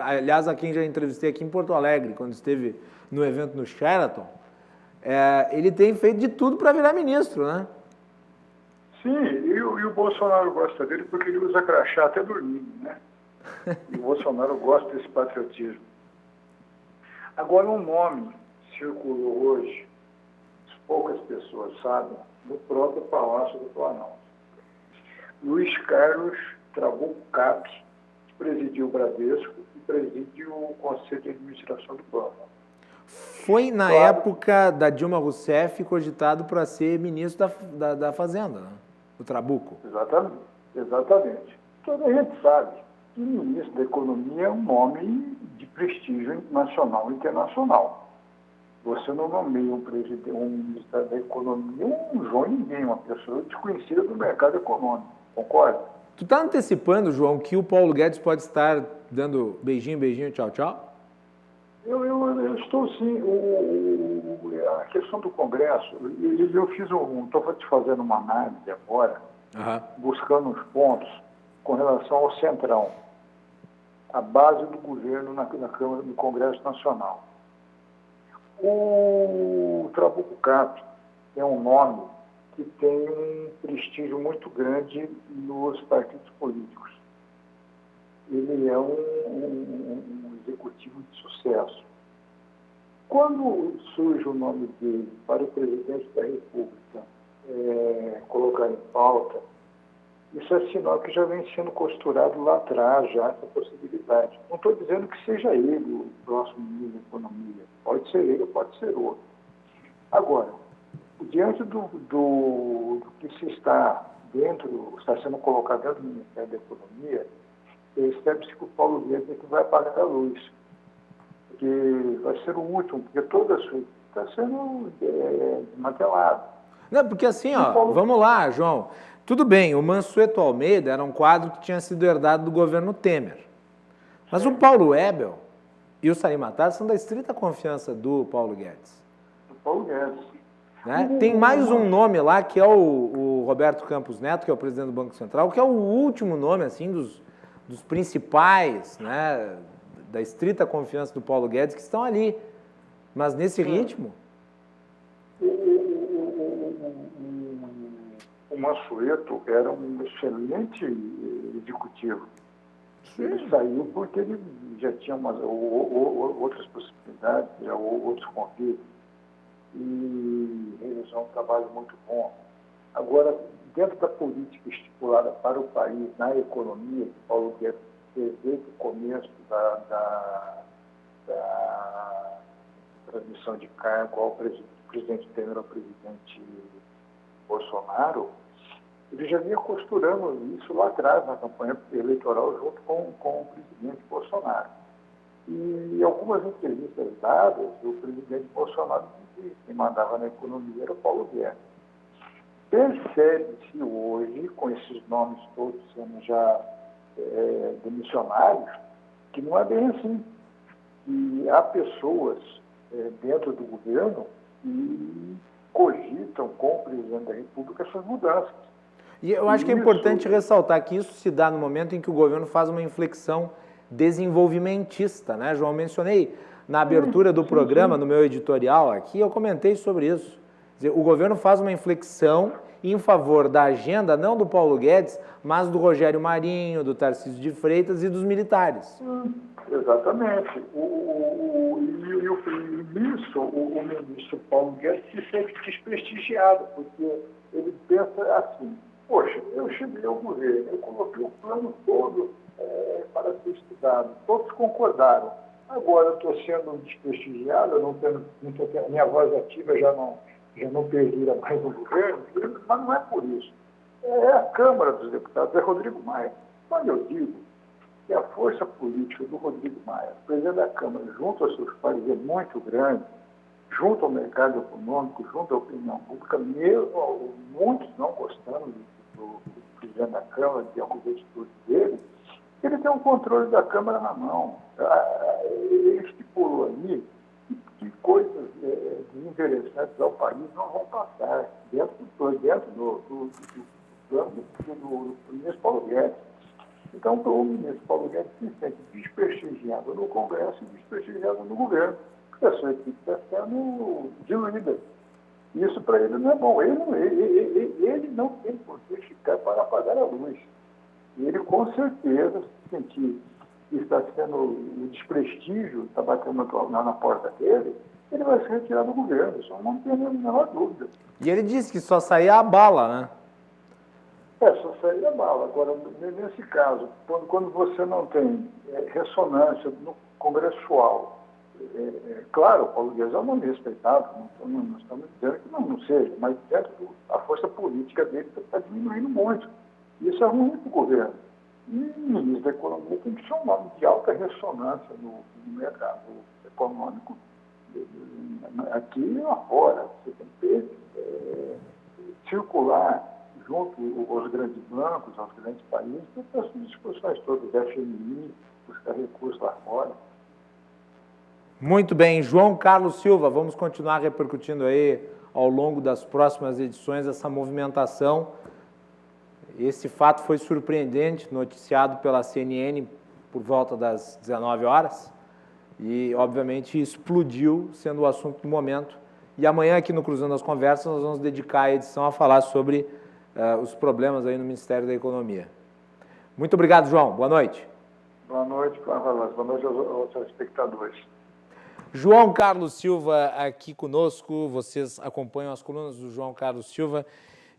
S2: aliás, a quem já entrevistei aqui em Porto Alegre, quando esteve no evento no Sheraton, ele tem feito de tudo para virar ministro, né?
S8: Sim, e o Bolsonaro gosta dele porque ele usa crachá até dormindo, né? E o Bolsonaro gosta desse patriotismo. Agora, um nome circulou hoje, poucas pessoas sabem, no próprio Palácio do Planalto. Luiz Carlos Trabuco Cap, que presidiu o Bradesco e preside o Conselho de Administração do banco.
S2: Foi, na época da Dilma Rousseff, cogitado para ser ministro da Fazenda, né? O Trabuco.
S8: Exatamente. Toda a gente sabe que o ministro da Economia é um nome de prestígio nacional e internacional. Você não nomeia um ministro da Economia um João ninguém, uma pessoa desconhecida do mercado econômico. Concorda?
S2: Tu está antecipando, João, que o Paulo Guedes pode estar dando beijinho, tchau, tchau?
S8: Eu estou sim. A questão do Congresso, eu estou te fazendo uma análise agora, buscando os pontos com relação ao Centrão, a base do governo na Câmara do Congresso Nacional. O Trabuco Cap é um nome que tem um prestígio muito grande nos partidos políticos. Ele é um executivo de sucesso. Quando surge o nome dele para o presidente da República colocar em pauta, isso é sinal que já vem sendo costurado lá atrás, já essa possibilidade. Não estou dizendo que seja ele o próximo ministro da Economia. Pode ser ele ou pode ser outro. Agora, diante do que está sendo colocado dentro do Ministério da Economia, percebe-se que o Paulo Guedes é que vai apagar a luz. Porque vai ser o último, porque toda a sua está sendo desmantelada.
S2: Não, porque assim, vamos lá, João. Tudo bem, o Mansueto Almeida era um quadro que tinha sido herdado do governo Temer. Mas o Paulo Ebel e o Salim Matar são da estrita confiança do Paulo Guedes.
S8: Do Paulo Guedes.
S2: Né? Tem mais um nome lá, que é o Roberto Campos Neto, que é o presidente do Banco Central, que é o último nome, assim, dos principais, né, da estrita confiança do Paulo Guedes, que estão ali. Mas nesse ritmo...
S8: O Mansueto era um excelente executivo. Sim. Ele saiu porque ele já tinha outras possibilidades, outros convites, e realizou um trabalho muito bom. Agora, dentro da política estipulada para o país, na economia, que Paulo Guedes fez desde o começo da transmissão de cargo ao presidente Temer ao presidente Bolsonaro, ele já vinha costurando isso lá atrás, na campanha eleitoral, junto com o presidente Bolsonaro. E em algumas entrevistas dadas, o presidente Bolsonaro dizia que quem mandava na economia era o Paulo Guedes. Percebe-se hoje, com esses nomes todos sendo já demissionários, que não é bem assim. E há pessoas dentro do governo que cogitam com o presidente da República essas mudanças.
S2: E eu acho que é importante ressaltar que isso se dá no momento em que o governo faz uma inflexão desenvolvimentista, né, João? Mencionei na abertura do programa, no meu editorial aqui, eu comentei sobre isso. Quer dizer, o governo faz uma inflexão em favor da agenda, não do Paulo Guedes, mas do Rogério Marinho, do Tarcísio de Freitas e dos militares.
S8: Exatamente. Nisso, o ministro Paulo Guedes se sente desprestigiado, porque ele pensa assim: poxa, eu cheguei ao governo, eu coloquei o plano todo para ser estudado, todos concordaram. Agora eu estou sendo desprestigiado, eu não tenho, minha voz ativa já não perdura mais no governo, mas não é por isso. É a Câmara dos Deputados, é Rodrigo Maia. Quando eu digo que a força política do Rodrigo Maia, presidente da Câmara, junto aos seus pares, é muito grande, junto ao mercado econômico, junto à opinião pública, mesmo muitos não gostando do presidente da Câmara, de alguns atitudes dele, ele tem um controle da Câmara na mão. Ele estipulou ali que coisas desinteressantes ao país não vão passar dentro do plano do ministro Paulo Guedes. Então, o ministro Paulo Guedes se sente desprestigiado no Congresso e desprestigiado no governo, porque a sua equipe está sendo diluída. Isso para ele não é bom. Ele não tem por que ficar para apagar a luz. Ele, com certeza, se sentir que está sendo o desprestígio, está batendo na porta dele, ele vai se retirar do governo. Isso não tem a menor dúvida.
S2: E ele disse que só saía a bala, né?
S8: Só saía a bala. Agora, nesse caso, quando você não tem ressonância no congressual, claro, o Paulo Guedes é um nome respeitado, não estamos dizendo que não seja, mas dentro a força política dele está diminuindo muito. Isso é ruim para o governo. E o ministro da Economia tem que ser um nome de alta ressonância no mercado econômico, aqui e lá fora. Você tem que circular junto aos grandes bancos, aos grandes países, para essas discussões todas, da FMI, buscar recursos lá fora.
S2: Muito bem, João Carlos Silva, vamos continuar repercutindo aí ao longo das próximas edições essa movimentação. Esse fato foi surpreendente, noticiado pela CNN por volta das 19 horas e, obviamente, explodiu, sendo o assunto do momento. E amanhã, aqui no Cruzando as Conversas, nós vamos dedicar a edição a falar sobre os problemas aí no Ministério da Economia. Muito obrigado, João. Boa noite.
S8: Boa noite, boa noite aos espectadores.
S2: João Carlos Silva aqui conosco. Vocês acompanham as colunas do João Carlos Silva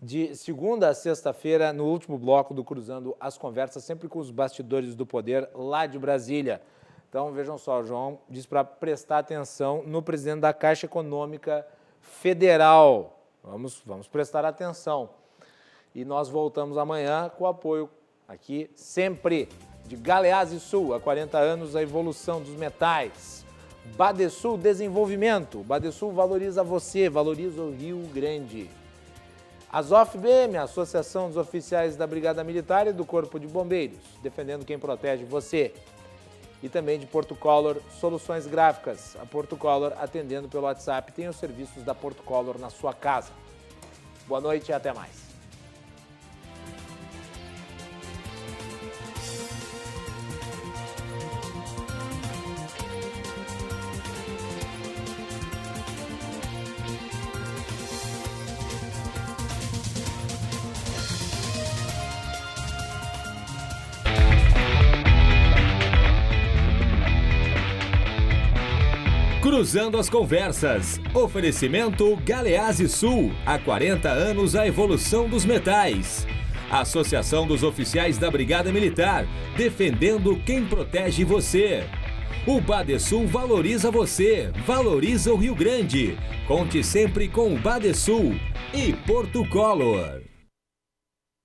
S2: de segunda a sexta-feira, no último bloco do Cruzando as Conversas, sempre com os bastidores do poder lá de Brasília. Então, vejam só, o João diz para prestar atenção no presidente da Caixa Econômica Federal. Vamos prestar atenção. E nós voltamos amanhã com o apoio aqui, sempre, de Galeazzi Sul, há 40 anos, a evolução dos metais. Badesul Desenvolvimento. Badesul valoriza você, valoriza o Rio Grande. Azof BM, Associação dos Oficiais da Brigada Militar e do Corpo de Bombeiros, defendendo quem protege você. E também de Porto Color Soluções Gráficas. A Porto Color, atendendo pelo WhatsApp, tem os serviços da Porto Color na sua casa. Boa noite e até mais.
S1: Cruzando as Conversas. Oferecimento Galeazzi Sul. Há 40 anos a evolução dos metais. Associação dos Oficiais da Brigada Militar. Defendendo quem protege você. O Badesul valoriza você. Valoriza o Rio Grande. Conte sempre com o Badesul. E Porto Color.